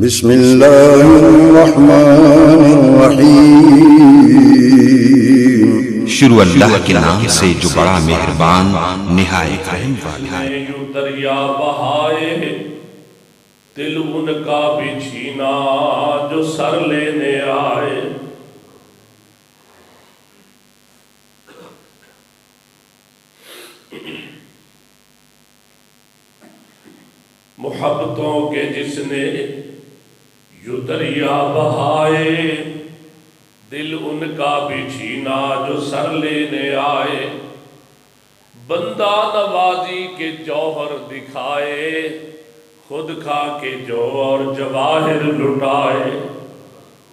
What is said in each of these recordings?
بسم اللہ الرحمن الرحیم۔ شروع اللہ کے نام سے جو بڑا مہربان نہایت رحم والا ہے۔ یوں دریا بہائے دل ان کا بھی چھینا جو سر لینے آئے۔ محبتوں کے جس نے یوں دریا بہائے دل ان کا بھی چھینا جو سر لینے آئے۔ بندہ نوازی کے جوہر دکھائے خود کھا کے جو اور جواہر لٹائے۔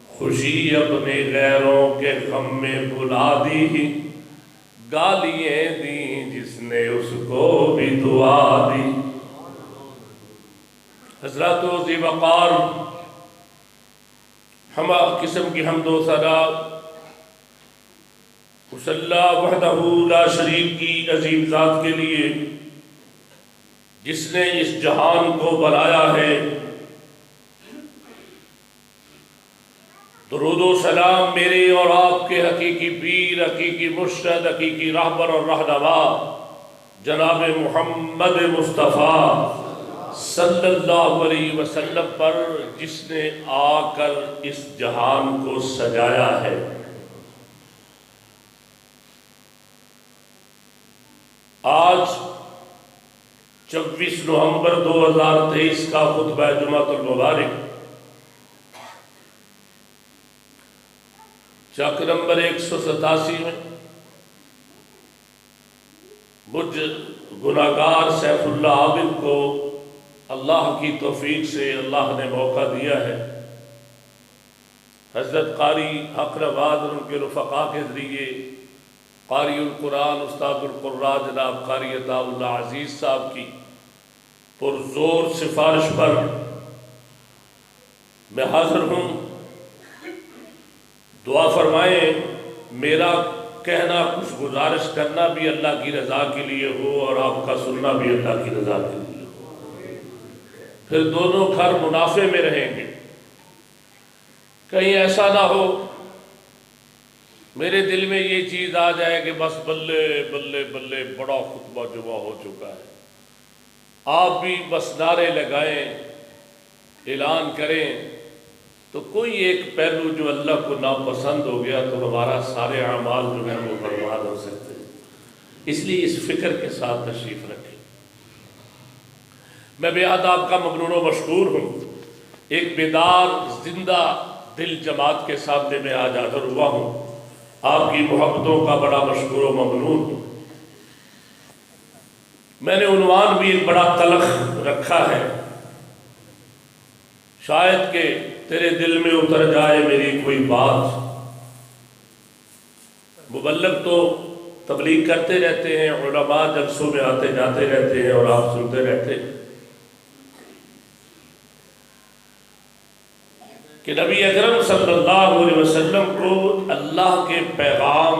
خوشی اپنے غیروں کے غم میں بھلا دی گالیاں دیں جس نے اس کو بھی دعا دی۔ حضرات و ذی وقار ہمہ قسم کی حمد و ثنا اس اللہ وحدہ لا شریک کی عظیم ذات کے لیے جس نے اس جہان کو بنایا ہے۔ درود و سلام میرے اور آپ کے حقیقی پیر، حقیقی مرشد، حقیقی رہبر اور رہنما جناب محمد مصطفیٰ صلی اللہ علیہ وسلم پر، جس نے آ کر اس جہان کو سجایا ہے۔ آج 24 نومبر 2023 کا خطبہ جمعۃ المبارک چک نمبر 187 میں مجھ گناہگار سیف اللہ عابد کو اللہ کی توفیق سے اللہ نے موقع دیا ہے حضرت قاری حق نواز اور ان کے رفقا کے ذریعے قاری القرآن استاد القراء جناب قاری عطا اللہ عزیز صاحب کی پرزور سفارش پر میں حاضر ہوں۔ دعا فرمائیں میرا کہنا کچھ گزارش کرنا بھی اللہ کی رضا کے لیے ہو اور آپ کا سننا بھی اللہ کی رضا کے لیے، پھر دونوں گھر منافع میں رہیں گے۔ کہیں ایسا نہ ہو میرے دل میں یہ چیز آ جائے کہ بس بلے بلے بلے بڑا خطبہ جمعہ ہو چکا ہے، آپ بھی بس نعرے لگائیں اعلان کریں تو کوئی ایک پہلو جو اللہ کو ناپسند ہو گیا تو ہمارا سارے اعمال جو ہیں وہ برباد ہو سکتے ہیں۔ اس لیے اس فکر کے ساتھ تشریف رکھیں۔ میں بے حد آپ کا ممنون و مشکور ہوں۔ ایک بیدار زندہ دل جماعت کے سامنے میں آج حاضر ہوا ہوں، آپ کی محبتوں کا بڑا مشکور و ممنون ہوں۔ میں نے عنوان بھی ایک بڑا تلخ رکھا ہے، شاید کہ تیرے دل میں اتر جائے میری کوئی بات۔ مبلغ تو تبلیغ کرتے رہتے ہیں، علماء جلسوں میں آتے جاتے رہتے ہیں اور آپ سنتے رہتے ہیں کہ نبی اکرم صلی اللہ علیہ وسلم کو اللہ کے پیغام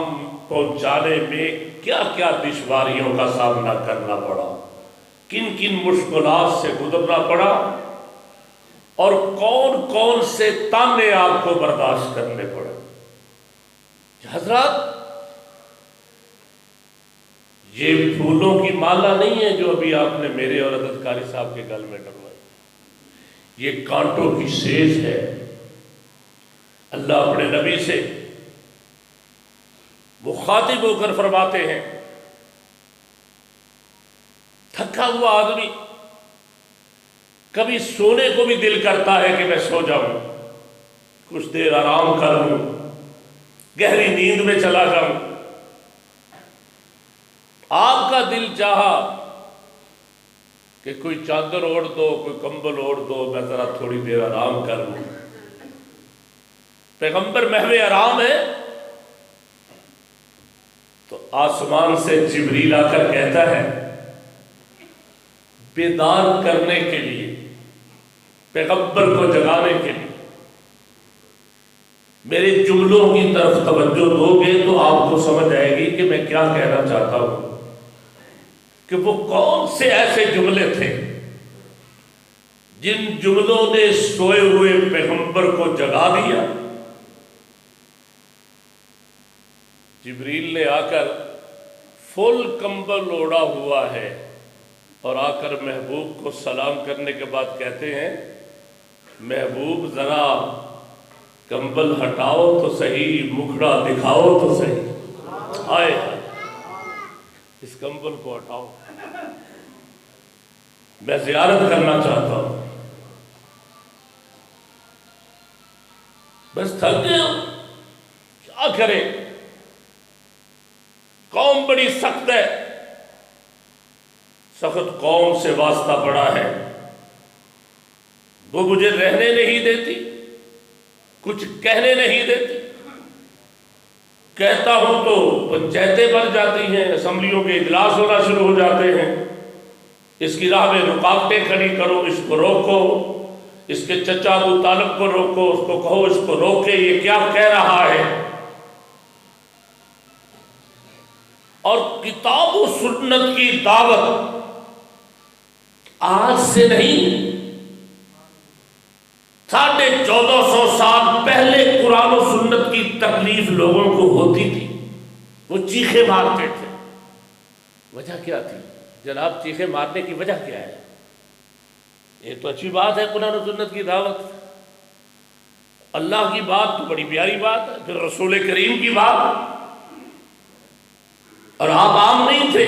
پہنچانے میں کیا کیا دشواریوں کا سامنا کرنا پڑا، کن کن مشکلات سے گزرنا پڑا اور کون کون سے تانے آپ کو برداشت کرنے پڑے۔ حضرات یہ پھولوں کی مالا نہیں ہے جو ابھی آپ نے میرے اور حضرت قاری صاحب کے گل میں ڈلوائی، یہ کانٹوں کی سیج ہے۔ اللہ اپنے نبی سے مخاطب ہو کر فرماتے ہیں، تھکا ہوا آدمی کبھی سونے کو بھی دل کرتا ہے کہ میں سو جاؤں، کچھ دیر آرام کر لوں، گہری نیند میں چلا جاؤں۔ آپ کا دل چاہا کہ کوئی چادر اوڑھ دو، کوئی کمبل اوڑھ دو، میں ذرا تھوڑی دیر آرام کر لوں۔ پیغمبر محو آرام ہے تو آسمان سے جبریل آ کر کہتا ہے بیدار کرنے کے لیے، پیغمبر کو جگانے کے لیے میرے جملوں کی طرف توجہ دو گے تو آپ کو سمجھ آئے گی کہ میں کیا کہنا چاہتا ہوں، کہ وہ کون سے ایسے جملے تھے جن جملوں نے سوئے ہوئے پیغمبر کو جگا دیا، جبریل نے آ کر فل کمبل اوڑا ہوا ہے اور آ کر محبوب کو سلام کرنے کے بعد کہتے ہیں محبوب ذرا کمبل ہٹاؤ تو صحیح، مکھڑا دکھاؤ تو صحیح، آئے اس کمبل کو ہٹاؤ، میں زیارت کرنا چاہتا ہوں، بس تھک گیا ہوں، کیا کرے، قوم بڑی سخت ہے، سخت قوم سے واسطہ پڑا ہے، وہ مجھے رہنے نہیں دیتی، کچھ کہنے نہیں دیتی، کہتا ہوں تو پنچایتیں بن جاتی ہیں، اسمبلیوں کے اجلاس ہونا شروع ہو جاتے ہیں، اس کی راہ میں رکاوٹیں کھڑی کرو، اس کو روکو، اس کے چچا ابو طالب کو روکو، اس کو کہو اس کو روکے، یہ کیا کہہ رہا ہے۔ اور کتاب و سنت کی دعوت آج سے نہیں، 1450 سال پہلے قرآن و سنت کی تکلیف لوگوں کو ہوتی تھی، وہ چیخے مارتے تھے، وجہ کیا تھی جناب؟ چیخے مارنے کی وجہ کیا ہے؟ یہ تو اچھی بات ہے قرآن و سنت کی دعوت، اللہ کی بات تو بڑی پیاری بات ہے، پھر رسول کریم کی بات، اور آپ عام نہیں تھے،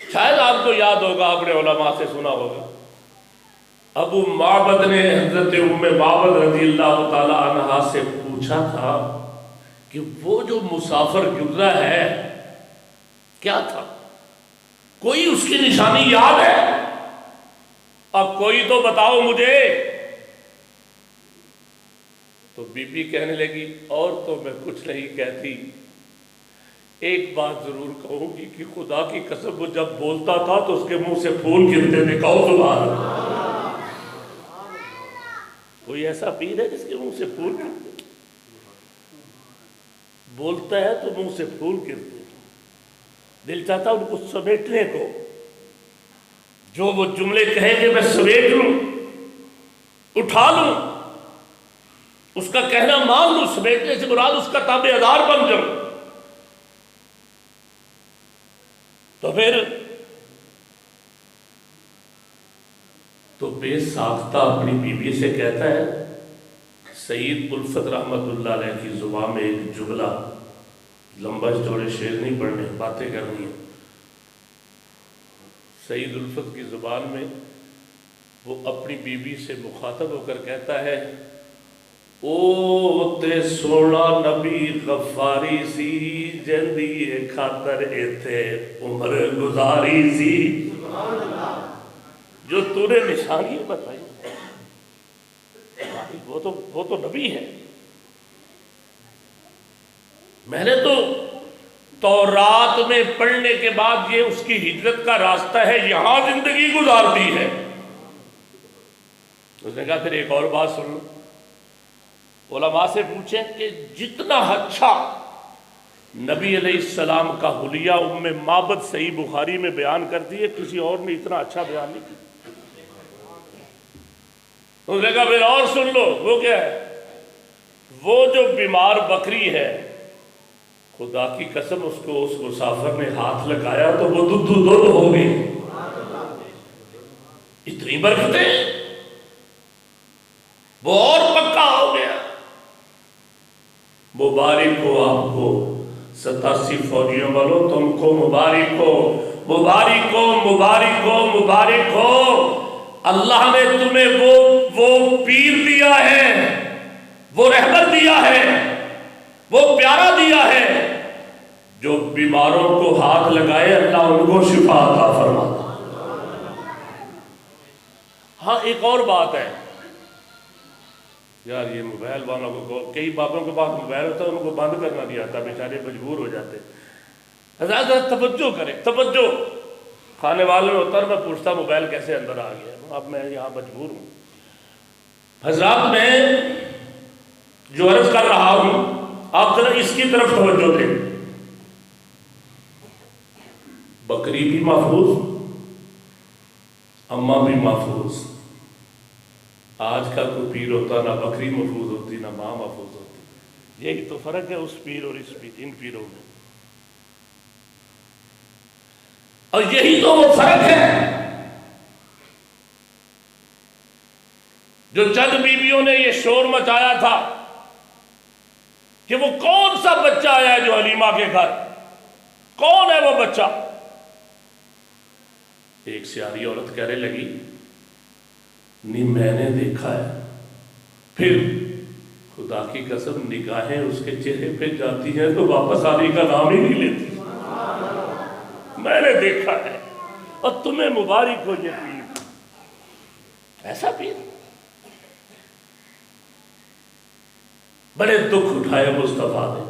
شاید آپ کو یاد ہوگا، آپ نے علماء سے سنا ہوگا، ابو معبد نے حضرت ام معبد رضی اللہ تعالی عنہا سے پوچھا تھا کہ وہ جو مسافر گزرا ہے کیا تھا؟ کوئی اس کی نشانی یاد ہے؟ اب کوئی تو بتاؤ مجھے۔ تو بی بی کہنے لگی اور تو میں کچھ نہیں کہتی، ایک بات ضرور کہوں گی کہ خدا کی قسم وہ جب بولتا تھا تو اس کے منہ سے پھول گرتے تھے، کہو سبحان اللہ۔ کوئی ایسا پیر ہے جس کے منہ سے پھول گرتے؟ بولتا ہے تو منہ سے پھول گرتے، دل چاہتا ان کو سمیٹنے کو، جو وہ جملے کہیں کہ میں سمیٹ لوں، اٹھا لوں، اس کا کہنا مان لوں، سمیٹنے سے مراد اس کا تابع دار بن جاؤں، تو پھر تو بے ساختہ اپنی بیوی سے کہتا ہے، سید الفت رحمت اللہ علیہ کی زبان میں ایک جملہ، لمبا چوڑے شعر نہیں پڑھنے، باتیں کرنی ہیں، سید الفت کی زبان میں وہ اپنی بیوی سے مخاطب ہو کر کہتا ہے، او تے سونا نبی غفاری سی، جندی خاطر ایتھے عمر گزاری سی، جو تو نے نشانی بتائی وہ تو نبی ہے، میں نے تو تورات میں پڑھنے کے بعد یہ اس کی ہجرت کا راستہ ہے، یہاں زندگی گزار دی ہے۔ اس نے کہا پھر ایک اور بات سن لو، علماء سے پوچھیں کہ جتنا اچھا نبی علیہ السلام کا حلیہ ام معبد صحیح بخاری میں بیان کرتی ہے، کسی اور نے اتنا اچھا بیان نہیں کیا۔ اس نے کہا پھر اور سن لو، وہ کیا ہے؟ وہ جو بیمار بکری ہے، خدا کی قسم اس کو اس مسافر نے ہاتھ لگایا تو وہ دودھ ہو گئی، اتنی برکتیں، وہ اور پکا ہو گیا۔ مبارک ہو آپ کو 87 فوجیوں والوں، تم کو مبارک ہو، مبارک ہو، مبارک ہو، مبارک ہو، اللہ نے تمہیں وہ پیر دیا ہے، وہ رحمت دیا ہے، وہ پیارا دیا ہے، جو بیماروں کو ہاتھ لگائے اللہ ان کو شفا عطا فرماتا۔ ہاں ایک اور بات ہے یار، یہ موبائل والوں کو، کئی باپوں کے پاس موبائل ہوتا ہے، ان کو بند کرنا نہیں آتا، بیچارے مجبور ہو جاتے۔ حضرت توجہ کریں، توجہ، کھانے والے میں ہوتا ہے، میں پوچھتا موبائل کیسے اندر آ گیا، اب میں یہاں مجبور ہوں۔ حضرات میں جو عرض کر رہا ہوں، آپ ذرا اس کی طرف توجہ دیں، بکری بھی محفوظ، اماں بھی محفوظ. آج کا کوئی پیر ہوتا نہ بکری محفوظ ہوتی نہ ماں محفوظ ہوتی. یہی تو فرق ہے اس پیر اور اس پیر، ان پیروں میں. اور یہی تو وہ فرق ہے جو چند بیویوں نے یہ شور مچایا تھا کہ وہ کون سا بچہ آیا ہے جو حلیمہ کے گھر، کون ہے وہ بچہ. ایک سیاری عورت کہنے لگی نہیں میں نے دیکھا ہے. پھر خدا کی قسم نگاہیں اس کے چہرے پہ جاتی ہیں تو واپس آنے کا نام ہی نہیں لیتی. میں نے دیکھا ہے. اور تمہیں مبارک ہو یہ پیر، ایسا پیر. بڑے دکھ اٹھائے مصطفیٰ نے.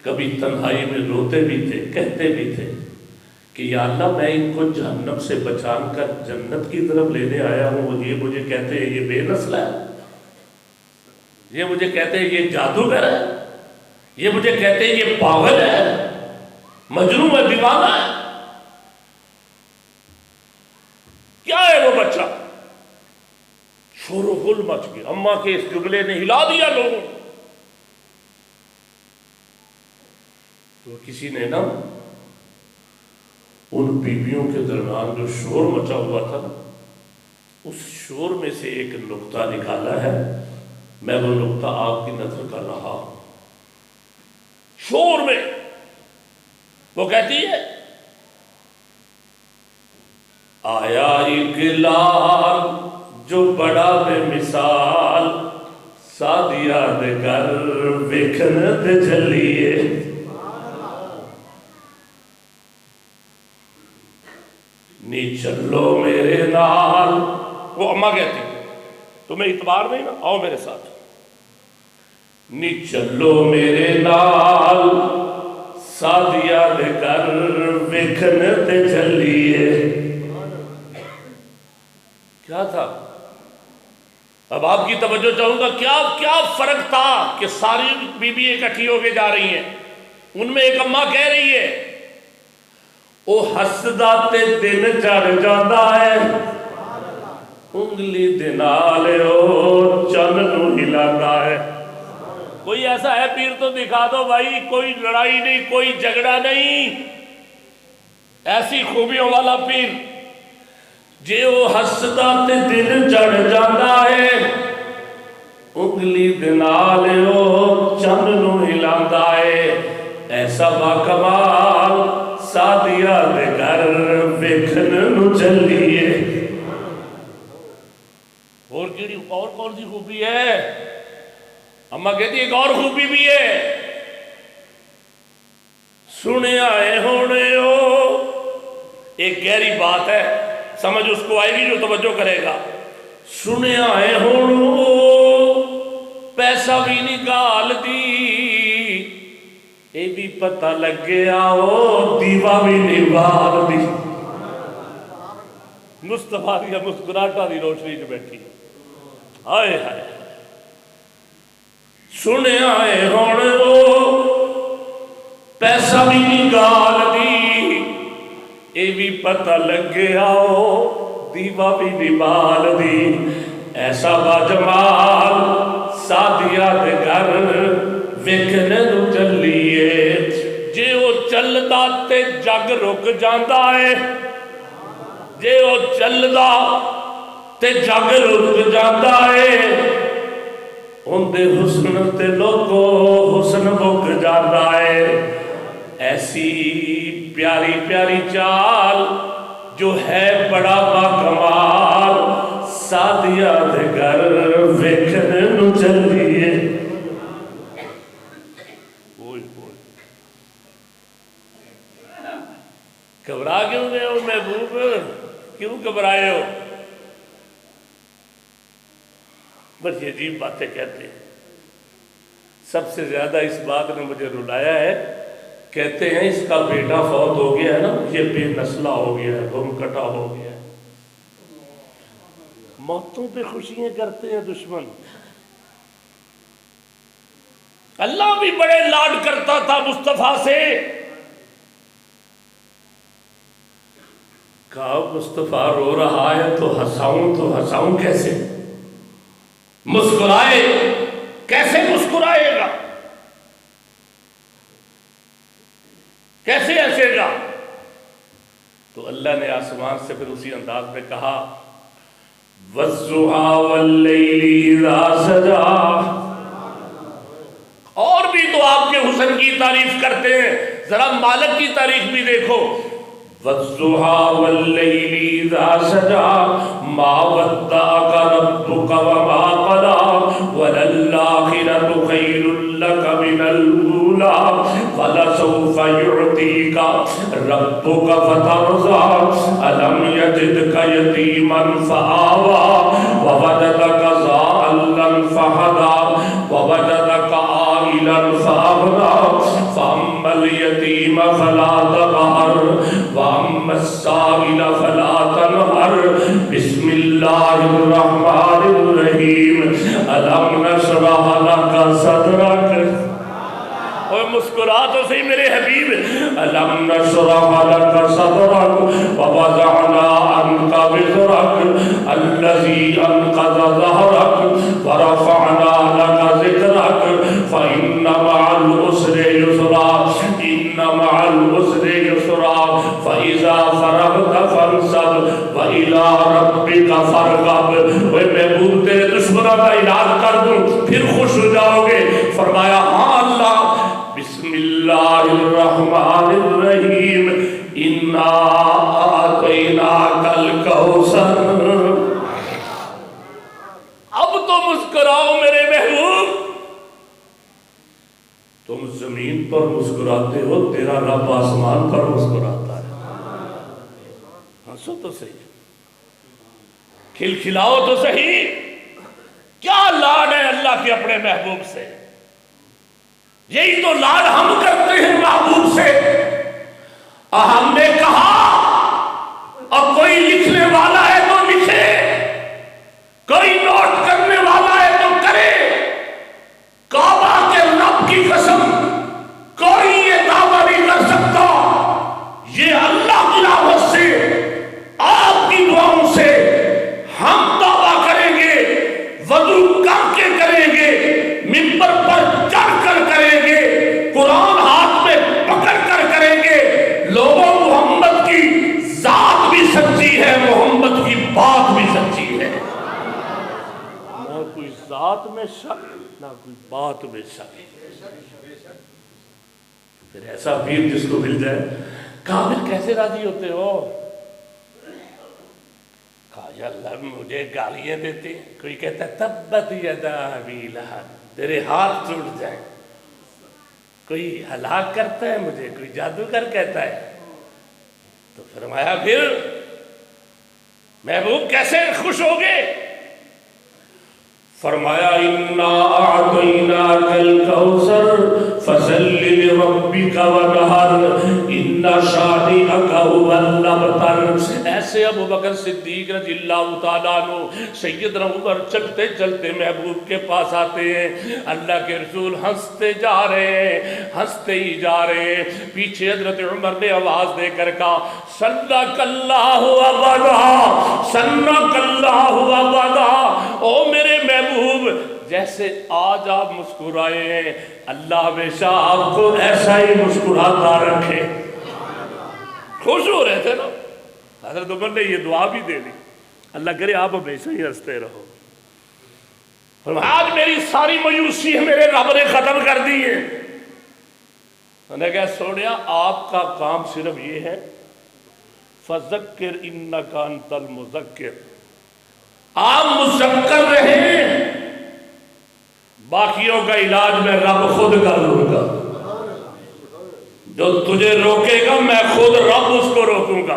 کبھی تنہائی میں روتے بھی تھے، کہتے بھی تھے کہ یا اللہ میں ان کو جہنم سے بچا کر جنت کی طرف لینے آیا ہوں. یہ مجھے کہتے ہیں یہ بے نسل ہے، یہ مجھے کہتے ہیں یہ جادوگر ہے، یہ مجھے کہتے ہیں یہ پاگل ہے، مجنون ہے، دیوانہ ہے. کیا ہے وہ بچہ؟ شور و غل مچ گیا. اماں کے اس جملے نے ہلا دیا لوگوں. تو کسی نے نا ان بیویوں کے درمیان جو شور مچا ہوا تھا نا، اس شور میں سے ایک نقطہ نکالا ہے. میں وہ نقطہ آپ کی نظر کر رہا ہوں. شور میں وہ کہتی ہے آیا ایک لال جو بڑا بے مثال سادیا دے گھر ویکھن تے چلیے. نی چلو میرے نال. وہ اماں کہتی تمہیں اعتبار نہیں نا، آؤ میرے ساتھ. نی چلو میرے نال سادیا دے گھر ویکھن تے چلیے. کیا تھا؟ اب آپ کی توجہ چاہوں گا. کیا فرق تھا کہ ساری بیوی اکٹھی ہو کے جا رہی ہیں. ان میں ایک اماں کہہ رہی ہے او ہسدا تے دن چڑھ جاتا ہے، انگلی دے نال او چن نو ہلاتا ہے. کوئی ایسا ہے پیر تو دکھا دو بھائی. کوئی لڑائی نہیں، کوئی جھگڑا نہیں، ایسی خوبیوں والا پیر. جے وہ ہسدا تے دل چڑھ جاتا ہے، انگلی دے نال او چن نو ہلاندا ہے. ایسا باکمال سادیا دے گھر ویکھن نو چلیے. اور کون سی خوبی ہے؟ اماں کہتی ایک اور خوبی بھی ہے. سنے آئے ہونے ہو، ایک گہری بات ہے، سمجھ اس کو آئے گی جو توجہ کرے گا. سنے آئے ہونو پیسہ بھی نکال دی، اے بھی پتہ لگ گیا ہو دیوا بھی نبال دی. مصطفیٰ کی مسکراہٹاں دی روشنی جو بیٹھی. ہائے ہائے. سنے آئے ہونو پیسہ بھی نکال دی، اے بھی پتہ لگ گیا ہو دیوا بھی نبال دی. ایسا باجمال سادیا دے گھر ویکھن نو چلیے. جے وہ چلدا تے جگ رک جاندا ہے، جے وہ چلدا تے جگ رک جاندا ہے، اندے حسن تے لوگو حسن مک جاندا ہے. ایسی پیاری پیاری چال جو ہے بڑا باکمال سادیا دے گھر ویکھن نو چلیے. گھبرا کیوں گئے ہو محبوب؟ کیوں گھبرائے ہو؟ بس یہ عجیب باتیں کہتے ہیں. سب سے زیادہ اس بات نے مجھے رلایا ہے. کہتے ہیں اس کا بیٹا فوت ہو گیا ہے نا، یہ بے نسلہ ہو گیا ہے، گم کٹا ہو گیا ہے. موتوں پہ خوشیاں کرتے ہیں دشمن. اللہ بھی بڑے لاڈ کرتا تھا مصطفیٰ سے. کہا مصطفیٰ رو رہا ہے تو ہنساؤں کیسے؟ مسکرائے کیسے مسکرائے گا؟ کیسے ہنسے گا؟ تو اللہ نے آسمان سے پھر اسی انداز میں کہا وَالضُّحَىٰ وَاللَّيْلِ إِذَا سَجَىٰ. اور بھی تو آپ کے حسن کی تعریف کرتے ہیں، ذرا مالک کی تعریف بھی دیکھو. وَالضُّحَىٰ وَاللَّيْلِ إِذَا سَجَىٰ مَا وَدَّعَكَ رَبُّكَ وَمَا قَلَىٰ وَلَلْآخِرَةُ خَيْرٌ لَكَ مِنَ الْأُولَىٰ وَلَسَوْفَ يُعْطِيكَ رَبُّكَ فَتَرْضَىٰ أَلَمْ يَجِدْكَ يَتِيمًا فَآوَىٰ وَوَجَدَكَ ضَالًّا فَهَدَىٰ وَوَجَدَكَ عَائِلًا فَأَغْنَىٰ فَأَمَّا الْيَتِيمَ فَلَا تَقْهَرْ وَأَمَّا السَّائِلَ فَلَا تَنْهَرْ. بسم اللہ الرحمن الرحیم. أَلَمْ نَشْرَحْ لَكَ صَدْرَكَ. اور مسکرا تو صحیح میرے حبیب. أَلَمْ نَشْرَحْ لَكَ صَدْرَكَ وَوَضَعْنَا عَنْكَ وِزْرَكَ الَّذِي أَنقَضَ ظَهْرَكَ وَرَفَعْنَا لَكَ ذِكْرَكَ فَإِنَّ مَعَ الْعُسْرِ يُسْرًا إِنَّ مَعَ الْعُسْرِ يُسْرًا فَإِذَا فَرَغْتَ فَانصَبْ وَإِلَىٰ رَبِّكَ فَارْغَب. وہ محبوب تیرے دشمنوں کا علاج کر دوں پھر خوش ہو جاؤ گے. فرمایا ہاں اللہ. بسم اللہ الرحمن الرحیم. اِنَّا أَعْطَيْنَاكَ الْكَوْثَرَ. اب تو مسکراؤ میرے محبوب. تم زمین پر مسکراتے ہو، تیرا رب آسمان پر مسکراتا ہے. ہنسو تو صحیح، کھلکھلاؤ تو صحیح. کیا لاڈ ہے اللہ کے اپنے محبوب سے. یہی تو لاڈ ہم کرتے ہیں محبوب سے. ہم نے کہا اب کوئی لکھنے والا ہے تو لکھے، کوئی نوٹ کرنے والا ہے تو کرے. کعبہ کے رب کی قسم کوئی یہ دعویٰ نہیں کر سکتا. یہ اللہ کی رحمت سے، آپ کی دعاؤں سے ہم دعویٰ کریں گے، وضو کر کے کریں گے، منبر پر چڑھ کر کریں گے، قرآن ہاتھ میں پکڑ کر کریں گے. لوگوں محمد کی ذات بھی سچی ہے، محمد کی بات بھی سچی ہے. نہ کوئی ذات میں شک، نہ کوئی بات میں شک. پھر ایسا پیر جس کو مل جائے، کامل کیسے راضی ہوتے ہو؟ کہا یا اللہ مجھے گالیاں دیتے ہیں. کوئی کہتا ہے تبت یدا ابی لہب، تیرے ہاتھ ٹوٹ جائیں. کوئی ہلاک کرتا ہے مجھے، کوئی جادوگر کہتا ہے. تو فرمایا پھر محبوب کیسے خوش ہوگے؟ فرمایا اِنَّا أَعْطَيْنَاكَ الْكَوْثَرَ فَصَلِّ لِرَبِّكَ وَانْحَرْ إِنَّ شَانِئَكَ هُوَ الْأَبْتَرُ. ایسے ابو بکر صدیق رضی اللہ تعالیٰ عنہ سیدنا عمر چلتے چلتے محبوب کے پاس آتے ہیں. اللہ کے رسول ہنستے جا رہے ہیں، ہنستے ہی جا رہے ہیں. پیچھے حضرت عمر نے آواز دے کر کہا صدق اللہ ابدا، صدق اللہ ابدا. او میرے محبوب جیسے آج آپ مسکرائے ہیں، اللہ ہمیشہ آپ کو ایسا ہی مسکراتا رکھے. خوش ہو رہے تھے نا. حضرت عمر نے یہ دعا بھی دے دی، اللہ کرے آپ ہمیشہ ہی ہنستے رہو. آج میری ساری مایوسی میرے رب نے ختم کر دی ہے. میں نے کہا سونیا آپ کا کام صرف یہ ہے فذکر انک انت المذکر. آپ مذکر رہیں، باقیوں کا علاج میں رب خود کر لوں گا. جو تجھے روکے گا میں خود رب اس کو روکوں گا،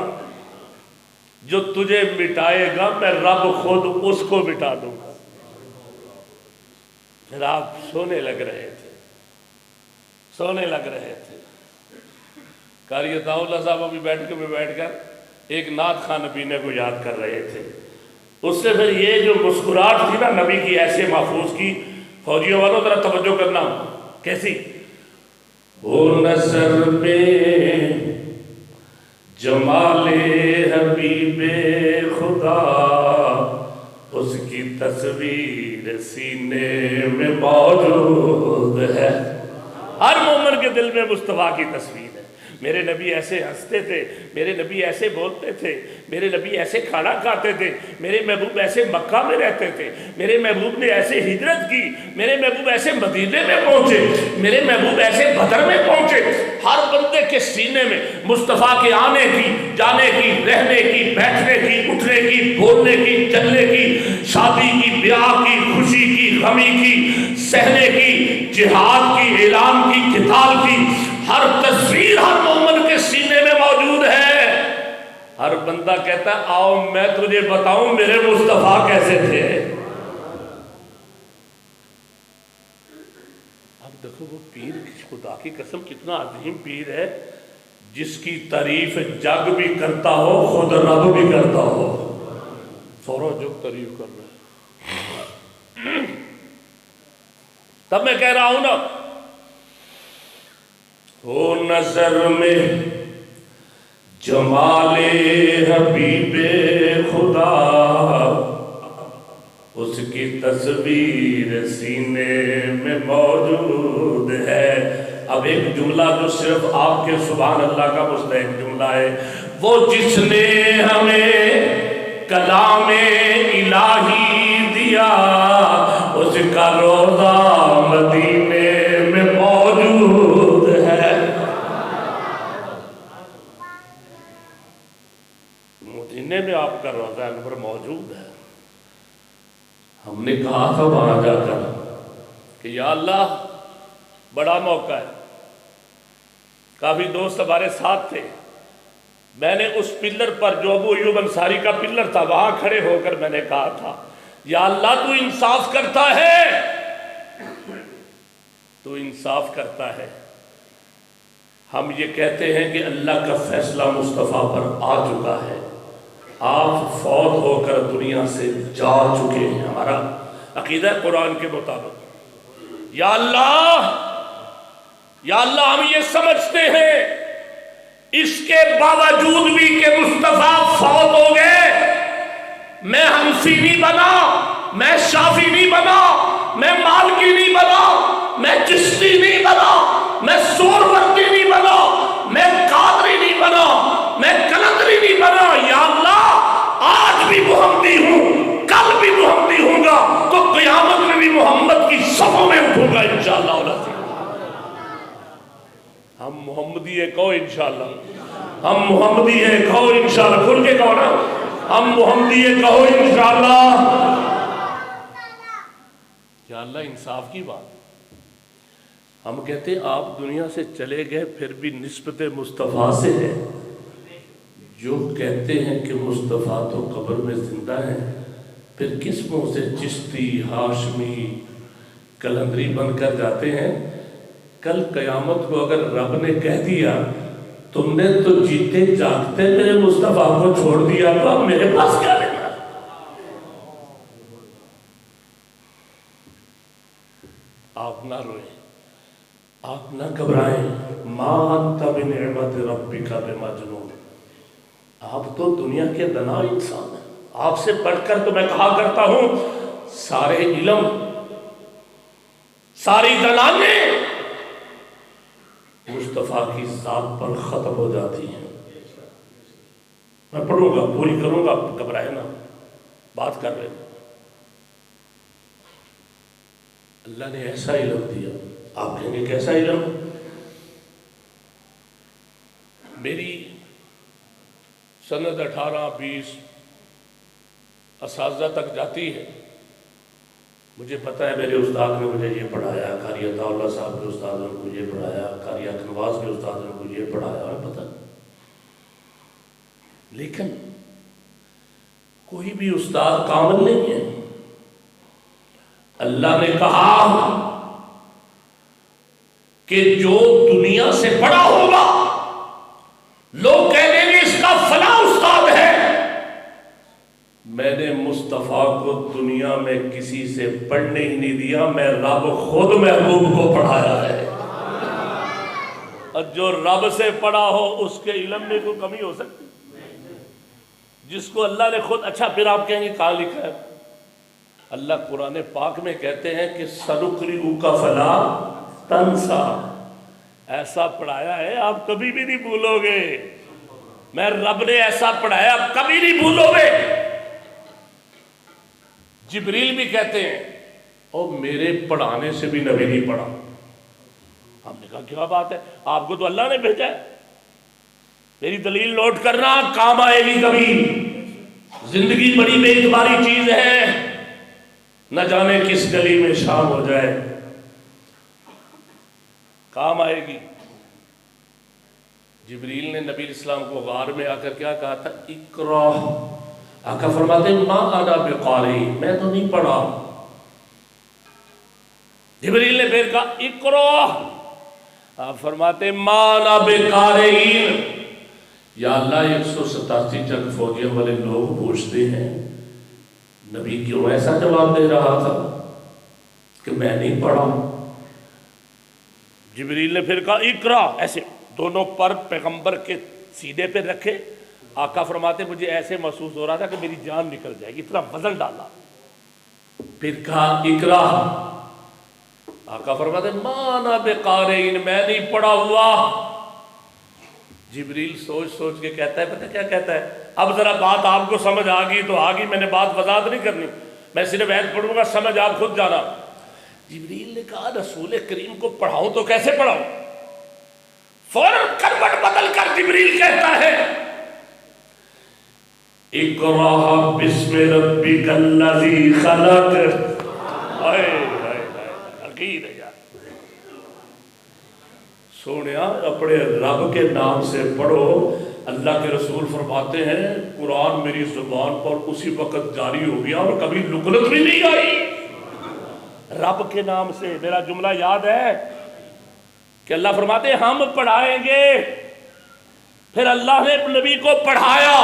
جو تجھے مٹائے گا میں رب خود اس کو مٹا دوں گا. پھر آپ سونے لگ رہے تھے، سونے لگ رہے تھے. قاری عطا اللہ صاحب ابھی بیٹھ کر ایک نعت خواہ نبی کو یاد کر رہے تھے. اس سے پھر یہ جو مسکراہٹ تھی نا نبی کی ایسے محفوظ کی، فوجیوں والوں ذرا توجہ کرنا. کیسی؟ وہ نظر میں جمال حبیب خدا اس کی تصویر سینے میں موجود ہے۔ ہر مومن کے دل میں مصطفیٰ کی تصویر ہے۔ میرے نبی ایسے ہنستے تھے، میرے نبی ایسے بولتے تھے، میرے نبی ایسے کھانا کھاتے تھے، میرے محبوب ایسے مکہ میں رہتے تھے، میرے محبوب نے ایسے ہجرت کی، میرے محبوب ایسے مدینے میں پہنچے، میرے محبوب ایسے بدر میں پہنچے۔ ہر بندے کے سینے میں مصطفیٰ کے آنے کی، جانے کی، رہنے کی، بیٹھنے کی، اٹھنے کی، بولنے کی، چلنے کی، شادی کی، بیاہ کی، خوشی کی، غمی کی، سہنے کی، جہاد کی، اعلان کی، قتال کی، ہر تصویر ہر مومن کے سینے میں موجود ہے۔ ہر بندہ کہتا ہے آؤ میں تجھے بتاؤں میرے مصطفیٰ کیسے تھے۔ اب دیکھو وہ پیر خدا کی قسم کتنا عظیم پیر ہے، جس کی تعریف جگ بھی کرتا ہو خود رب بھی کرتا ہو۔ سورا جگ تعریف کر رہا ہے۔ تب میں کہہ رہا ہوں نا، ہو نظر میں جمال حبیب خدا اس کی تصویر سینے میں موجود ہے۔ اب ایک جملہ جو صرف آپ کے سبحان اللہ کا مستحق جملہ ہے، وہ جس نے ہمیں کلام الہی دیا اس کا روضہ مدینے میں موجود ہے۔ مدینے میں آپ کا روضہ انور موجود ہے۔ ہم نے کہا تھا وہاں جا کر کہ یا اللہ بڑا موقع ہے، کافی دوست ہمارے ساتھ تھے، میں نے اس پلر پر جو ابو ایوب انصاری کا پلر تھا وہاں کھڑے ہو کر میں نے کہا تھا یا اللہ تو انصاف کرتا ہے، تو انصاف کرتا ہے۔ ہم یہ کہتے ہیں کہ اللہ کا فیصلہ مصطفیٰ پر آ چکا ہے، آپ فوت ہو کر دنیا سے جا چکے ہیں، ہمارا عقیدہ قرآن کے مطابق۔ یا اللہ ہم یہ سمجھتے ہیں اس کے باوجود بھی کہ مصطفیٰ فوت ہو گئے، میں حنفی نہیں بنا، میں شافعی نہیں بنا، میں مالکی نہیں بنا، میں چشتی نہیں بنا، میں سہروردی نہیں بنا، میں قادری نہیں بنا، میں کلندری نہیں بنا، یا اللہ آج بھی محمدی ہوں، کل بھی محمدی ہوں گا، تو قیامت میں بھی محمد کی صفوں میں اٹھوں گا انشاءاللہ۔ ہم محمدی ہے، کہو انشاءاللہ، ہم محمدی ہے، کہو انشاءاللہ، کھل کے کہو نا، ہم محمدی ہے، کہو انشاءاللہ۔ یا اللہ انصاف کی بات، ہم کہتے ہیں آپ دنیا سے چلے گئے پھر بھی نسبت مصطفیٰ سے ہے۔ جو کہتے ہیں کہ مصطفیٰ تو قبر میں زندہ ہے، پھر کس منہ سے چشتی، ہاشمی، کلندری بن کر جاتے ہیں؟ کل قیامت کو اگر رب نے کہہ دیا تم نے تو جیتے جاگتے میرے مصطفیٰ کو چھوڑ دیا، تو اب میرے پاس کیا لینا؟ آپ نہ روئیں، آپ نہ گھبرائیں، ما انت بنعمت ربک بمجنون، آپ تو دنیا کے دنا انسان ہیں۔ آپ سے پڑھ کر تو میں کہا کرتا ہوں سارے علم، ساری دلانے مصطفیٰ کی ذات پر ختم ہو جاتی ہیں۔ میں پڑھوں گا، پوری کروں گا، گھبرائے نا، بات کر رہے ہیں۔ اللہ نے ایسا علم دیا، آپ کہیں گے کیسا علم؟ میری سند 18-20 اساتذہ تک جاتی ہے، مجھے پتہ ہے میرے استاد نے مجھے یہ پڑھایا، قاری عطا اللہ صاحب کے استاد نے مجھے یہ پڑھایا، قاری کنواز کے استاد نے مجھے یہ پڑھایا، ہمیں پتہ۔ لیکن کوئی بھی استاد کامل نہیں ہے۔ اللہ نے کہا کہ جو دنیا سے بڑا ہوگا لوگ کہہ دیں گے اس کا فلاں استاد ہے۔ میں نے مصطفیٰ کو دنیا میں کسی سے پڑھنے ہی نہیں دیا، میں رب خود محبوب کو پڑھایا ہے۔ اور جو رب سے پڑھا ہو اس کے علم میں کوئی کمی ہو سکتی؟ جس کو اللہ نے خود، اچھا پھر آپ کہیں گے کہاں لکھا ہے؟ اللہ قرآن پاک میں کہتے ہیں کہ سَنُقْرِئُكَ فَلَا تَنْسَى، ایسا پڑھایا ہے آپ کبھی بھی نہیں بھولو گے. میں رب نے ایسا پڑھایا آپ کبھی نہیں بھولو گے. جبریل بھی کہتے ہیں اور میرے پڑھانے سے بھی نبی نہیں پڑھا. ہم نے کہا کیا بات ہے، آپ کو تو اللہ نے بھیجا ہے. میری دلیل نوٹ کرنا، کام آئے گی کبھی. زندگی بڑی بے اعتباری چیز ہے، نہ جانے کس گلی میں شام ہو جائے. کام آئے گی. جبریل نے نبی الاسلام کو غار میں آ کر کیا کہا تھا؟ اقرا. آقا فرماتے ما انا بقاری، میں تو نہیں پڑھا. جبریل نے پھر کہا اقرا. آپ فرماتے ما انا بقارئین. یا اللہ 187 جنگ فوجیوں والے لوگ پوچھتے ہیں نبی کیوں ایسا جواب دے رہا تھا کہ میں نہیں پڑھا. جبریل نے پھر کہا اقرا. ایسے دونوں پر پیغمبر کے سینے پہ رکھے. آقا فرماتے مجھے ایسے محسوس ہو رہا تھا کہ میری جان نکل جائے گی، اتنا وزن ڈالا. پھر کہا اقرا. آقا فرماتے ما انا بقارئین، میں نہیں پڑھا ہوا. جبریل سوچ سوچ کے کہتا ہے، پتہ کیا کہتا ہے؟ اب ذرا بات آپ کو سمجھ آ گئی تو آ گئی، میں نے بات وضاحت نہیں کرنی، میں صرف ایت پڑھوں گا، سمجھ آپ خود جانا. جبریل نے کہا رسول کریم کو پڑھاؤں تو کیسے پڑھاؤں؟ فوراً کروٹ بدل کر جبریل کہتا ہے اقرأ بسم ربک الذی خلق. عقید ہے یار. سونیا اپنے رب کے نام سے پڑھو. اللہ کے رسول فرماتے ہیں قرآن میری زبان پر اسی وقت جاری ہو گیا اور کبھی لکنت بھی نہیں آئی. رب کے نام سے. میرا جملہ یاد ہے کہ اللہ فرماتے ہیں ہم پڑھائیں گے. پھر اللہ نے نبی کو پڑھایا.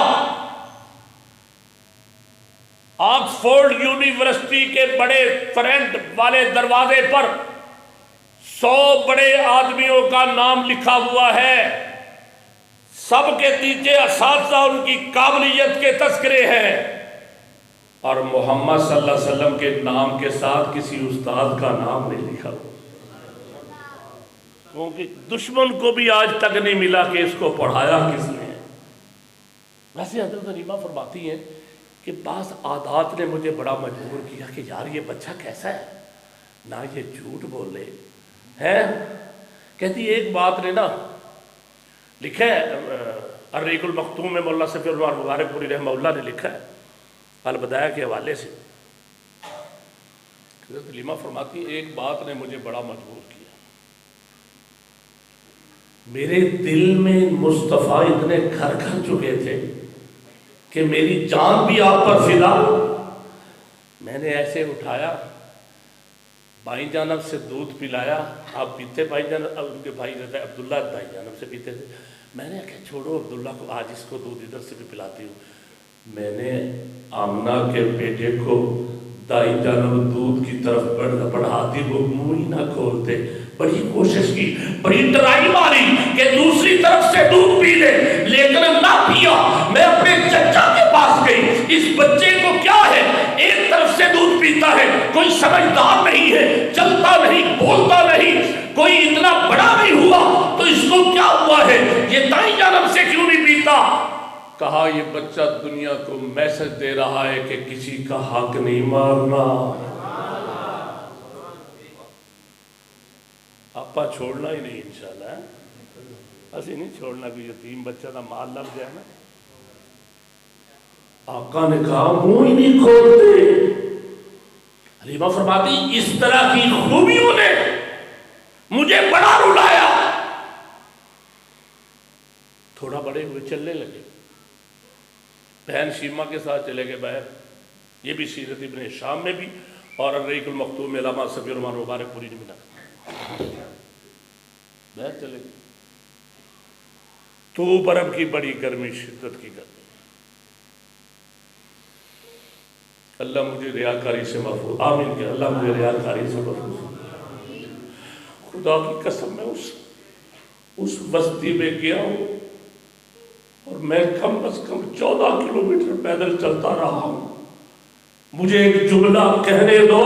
آکسفورڈ یونیورسٹی کے بڑے فرنٹ والے دروازے پر 100 بڑے آدمیوں کا نام لکھا ہوا ہے. سب کے نیچے اساتذہ ان کی قابلیت کے تذکرے ہیں، اور محمد صلی اللہ علیہ وسلم کے نام کے ساتھ کسی استاد کا نام نہیں لکھا ہوا. کیونکہ دشمن کو بھی آج تک نہیں ملا کہ اس کو پڑھایا کس نے. ویسے حضرت حلیمہ فرماتی ہیں کہ بعض عادات نے مجھے بڑا مجبور کیا کہ یار یہ بچہ کیسا ہے، نہ یہ جھوٹ بولے ہے. کہتی ایک بات نے نا لکھا ہے الرحیق المختوم میں مولانا صفی الرحمن مبارک پوری رحمہ اللہ نے لکھا ہے البدایہ کے حوالے سے. حضرت حلیمہ فرماتی ایک بات نے مجھے بڑا مجبور کیا. میرے دل میں مصطفیٰ اتنے گھر گھر چکے تھے کہ میری جان بھی آپ پر فدا. میں نے ایسے اٹھایا، بھائی جانب سے دودھ پلایا. آپ پیتے بھائی جانب؟ ان کے بھائی رہتا ہے عبداللہ بھائی جانب سے پیتے تھے. میں نے کہا چھوڑو عبداللہ کو، آج اس کو دودھ ادھر سے بھی پلاتی ہوں. میں نے آمنہ کے بیٹے کو دائی جانب دودھ کی طرف بڑھاتی، وہ منہ ہی نہ کھولتے. بڑی کوشش کی، بڑی ٹرائی ماری کہ دوسری طرف سے دودھ پی لے، لیکن نہ پیا. میں اپنے چچا کے پاس گئی، اس بچے کو کیا ہے ایک طرف سے دودھ پیتا ہے، کوئی سمجھدار نہیں ہے، چلتا نہیں، بولتا نہیں، کوئی اتنا بڑا نہیں ہوا، تو اس کو کیا ہوا ہے، یہ دائیں جانب سے کیوں نہیں پیتا؟ کہا یہ بچہ دنیا کو میسج دے رہا ہے کہ کسی کا حق نہیں مارنا. آپا چھوڑنا ہی نہیں انشاءاللہ. اسی نہیں چھوڑنا کہ یتیم بچہ کا مال لگ جائے نا. آقا نے کہا منہ ہی نہیں کھولتے. حلیمہ فرماتی اس طرح کی خوبیوں نے مجھے بڑا رلایا. تھوڑا بڑے ہوئے چلنے لگے، بہن شیمہ کے ساتھ چلے گئے باہر. یہ بھی سیرت ابن شام میں بھی اور الرحیق المختوم میں علامہ صفی الرحمن مبارک پوری نے ملا باہر چلے گئے. تو برف کی بڑی گرمی، شدت کی گرمی. اللہ مجھے ریاکاری سے محفوظ، آمین کہ اللہ مجھے ریاکاری سے محفوظ. خدا کی قسم میں اس بستی میں گیا ہوں، اور میں کم از کم 14 کلومیٹر پیدل چلتا رہا ہوں. مجھے ایک جملہ کہنے دو،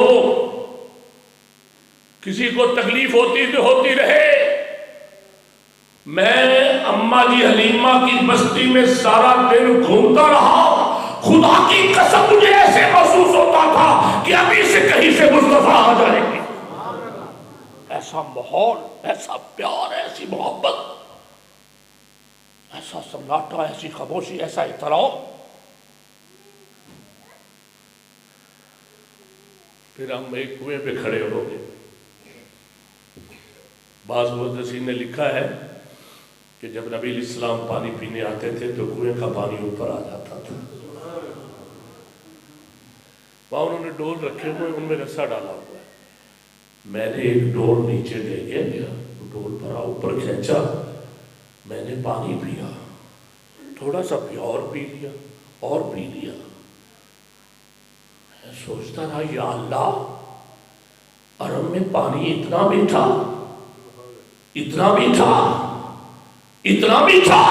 کسی کو تکلیف ہوتی تو ہوتی رہے. میں اماں جی حلیمہ کی بستی میں سارا دن گھومتا رہا، خدا کی قسم مجھے ایسے محسوس ہوتا تھا کہ ابھی سے کہیں سے مصطفیٰ آ جائیں گے. ایسا ماحول، ایسا پیار، ایسی محبت، ایسا سناٹا، ایسی خاموشی، ایسا احترام. پھر ہم ایک کنویں پہ کھڑے ہو گئے. بعض محدثین نے لکھا ہے کہ جب نبی علیہ السلام پانی پینے آتے تھے تو کنویں کا پانی اوپر آ جاتا تھا. وہاں انہوں نے ڈول رکھے ہوئے، ان میں رسا ڈالا ہوا ہے. میں نے ایک ڈول نیچے لے گیا، ڈول بھرا، اوپر کھینچا، میں نے پانی پیا، تھوڑا سا پیا اور پی لیا اور پی لیا. میں سوچتا رہا یا اللہ، عرب میں پانی اتنا میٹھا، اتنا میٹھا، اتنا میٹھا.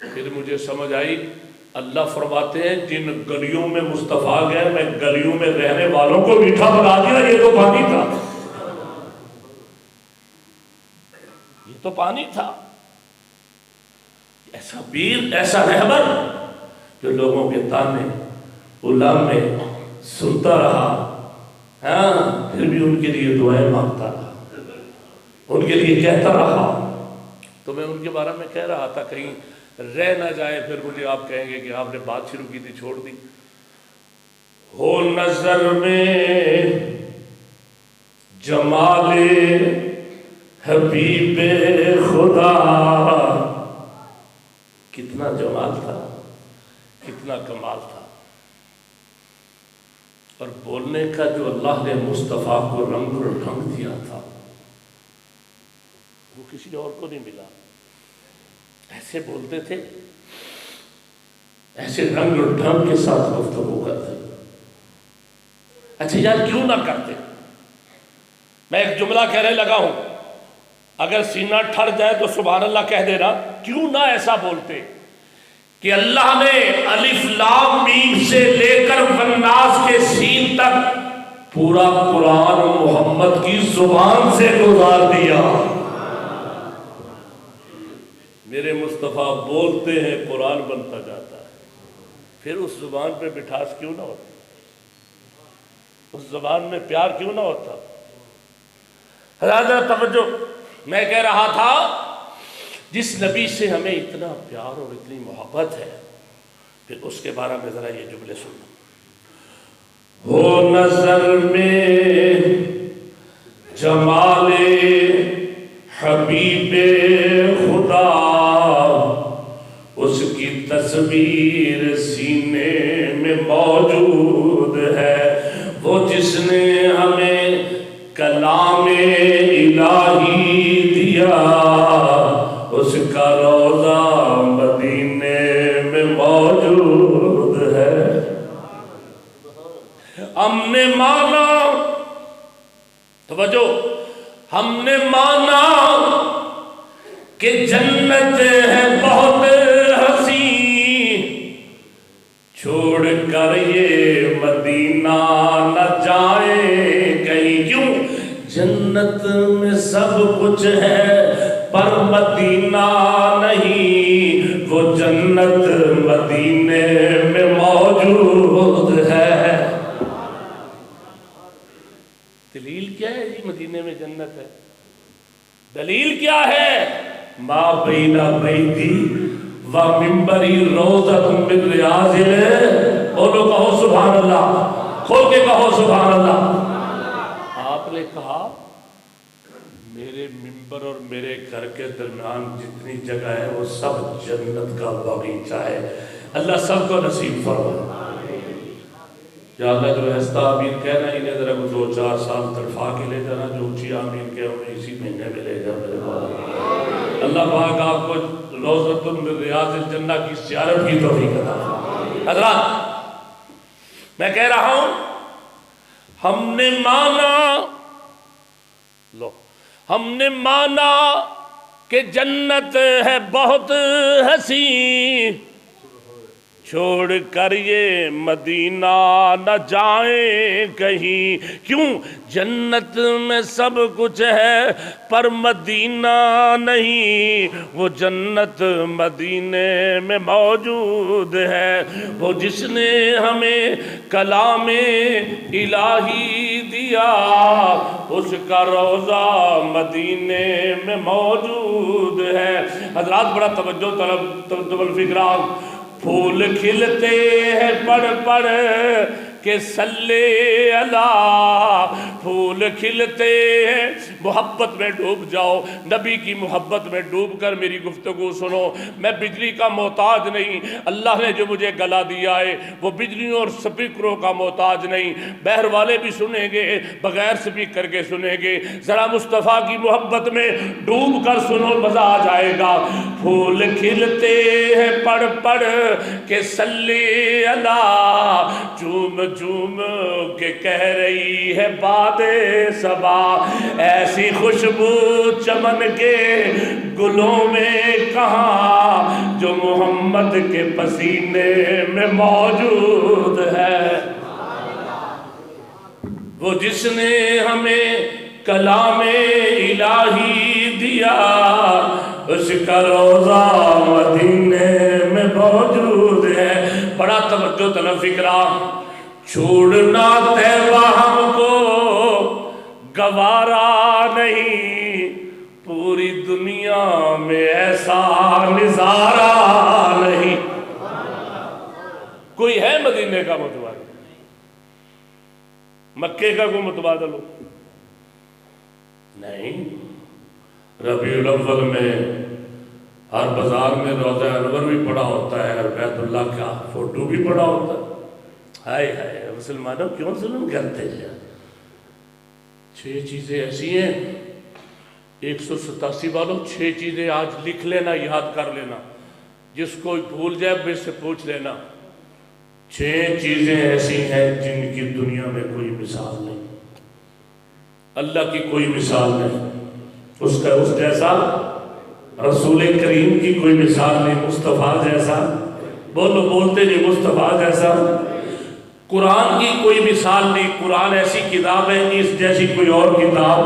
پھر مجھے سمجھ آئی اللہ فرماتے ہیں جن گلیوں میں مصطفیٰ گئے میں گلیوں میں رہنے والوں کو میٹھا بنا دیا. یہ تو پانی تھا، یہ تو پانی تھا. ایسا پیر، ایسا رہبر جو لوگوں کے تانے غلام میں سنتا رہا، ہاں پھر بھی ان کے لیے دعائیں مانگتا رہا، ان کے لیے کہتا رہا. تو میں ان کے بارے میں کہہ رہا تھا کہیں رہ نہ جائے، پھر مجھے آپ کہیں گے کہ آپ نے بات شروع کی تھی چھوڑ دی. ہو نظر میں جمال حبیب خدا، کتنا جمال تھا، کتنا کمال تھا. اور بولنے کا جو اللہ نے مصطفیٰ کو رنگ اور ڈھنگ دیا تھا وہ کسی اور کو نہیں ملا. ایسے بولتے تھے، ایسے رنگ اور ڈھنگ کے ساتھ گفتگو کرتے. اچھا یار کیوں نہ کرتے؟ میں ایک جملہ کہنے لگا ہوں، اگر سینہ ٹھر جائے تو سبحان اللہ کہہ دینا. کیوں نہ ایسا بولتے کہ اللہ نے الف لام میم سے لے کر والناس کے سین تک پورا قرآن محمد کی زبان سے گزار دیا. میرے مصطفیٰ بولتے ہیں قرآن بنتا جاتا ہے. پھر اس زبان پہ مٹھاس کیوں نہ ہوتا، اس زبان میں پیار کیوں نہ ہوتا؟ حضرت توجہ، میں کہہ رہا تھا جس نبی سے ہمیں اتنا پیار اور اتنی محبت ہے، پھر اس کے بارے میں ذرا یہ جملے سنو. ہو نظر میں جمال حبیب خدا، اس کی تصویر سینے میں موجود ہے. وہ جس نے ہمیں کلام الہی دیا، اس کا روضہ مدینے میں موجود ہے. ہم نے مانا، توجہ، ہم نے مانا کہ جنت ہے بہت حسین، چھوڑ کر یہ مدینہ نہ جائیں کہیں. کیوں؟ جنت میں سب کچھ ہے پر مدینہ نہیں، وہ جنت مدینے میں موجود ہے. دلیل کیا ہے جی مدینے میں جنت ہے؟ دلیل کیا ہے؟ ما بین بیتی و منبری روضۃ من ریاض الجنہ. بولو کہو سبحان اللہ، کھول کے کہو سبحان اللہ. آپ نے کہا میرے منبر اور میرے گھر کے درمیان جتنی جگہ ہے وہ سب جنت کا باغیچہ ہے. اللہ سب کو نصیب فرمائے. یا اللہ جو ہستا آمین کہنا، انہیں ذرا 2-4 سال تڑفا کے لے جانا، جو اونچی آمین کہہ انہیں اسی مہینے میں لے جا میرے بابا. اللہ پاک آپ کو روضۃ من ریاض الجنہ کی زیارت کی توفیق عطا فرمائے. حضرات میں کہہ رہا ہوں ہم نے مانا، لو ہم نے مانا کہ جنت ہے بہت حسین، چھوڑ کر یہ مدینہ نہ جائیں کہیں، کیوں جنت میں سب کچھ ہے پر مدینہ نہیں، وہ جنت مدینے میں موجود ہے، وہ جس نے ہمیں کلام الہی دیا اس کا روضہ مدینے میں موجود ہے۔ حضرات بڑا توجہ طلب الفکرام، پھول کھلتے ہیں پڑھ پڑھ کہ صلی اللہ، پھول کھلتے ہیں، محبت میں ڈوب جاؤ، نبی کی محبت میں ڈوب کر میری گفتگو سنو۔ میں بجلی کا محتاج نہیں، اللہ نے جو مجھے گلا دیا ہے وہ بجلیوں اور سپیکروں کا محتاج نہیں، بہر والے بھی سنیں گے، بغیر سپیکر کے سنیں گے، ذرا مصطفیٰ کی محبت میں ڈوب کر سنو، مزہ آ جائے گا۔ پھول کھلتے ہیں پڑھ پڑھ کہ صلی اللہ، چوم چوم کے کہہ رہی ہے باد صبا، ایسی خوشبو چمن کے گلوں میں کہاں جو محمد کے پسینے میں موجود ہے، وہ جس نے ہمیں کلام الہی دیا اس کا روضہ مدینے میں موجود ہے۔ بڑا توجہ طلب فکرام، چھوڑنا طیبہ ہم کو گوارا نہیں، پوری دنیا میں ایسا نظارہ نہیں۔ کوئی ہے مدینے کا متبادل؟ مکے کا کوئی متبادل ہو؟ نہیں۔ ربیع الاول میں ہر بازار میں روضہ انور بھی پڑا ہوتا ہے اور بیت اللہ کا فوٹو بھی پڑا ہوتا ہے۔ ہائے ہائے مسلمانوں کیوں ظلم کرتے ہیں؟ 6 چیزیں ایسی ہیں، 187 والوں 6 چیزیں آج لکھ لینا، یاد کر لینا، جس کو بھول جائے مجھ سے پوچھ لینا۔ 6 چیزیں ایسی ہیں جن کی دنیا میں کوئی مثال نہیں، اللہ کی کوئی مثال نہیں، اس جیسا رسول کریم کی کوئی مثال نہیں، مصطفیٰ جیسا، بولتے نہیں، مصطفیٰ جیسا، قرآن کی کوئی مثال نہیں، قرآن ایسی کتاب ہے اس جیسی کوئی اور کتاب،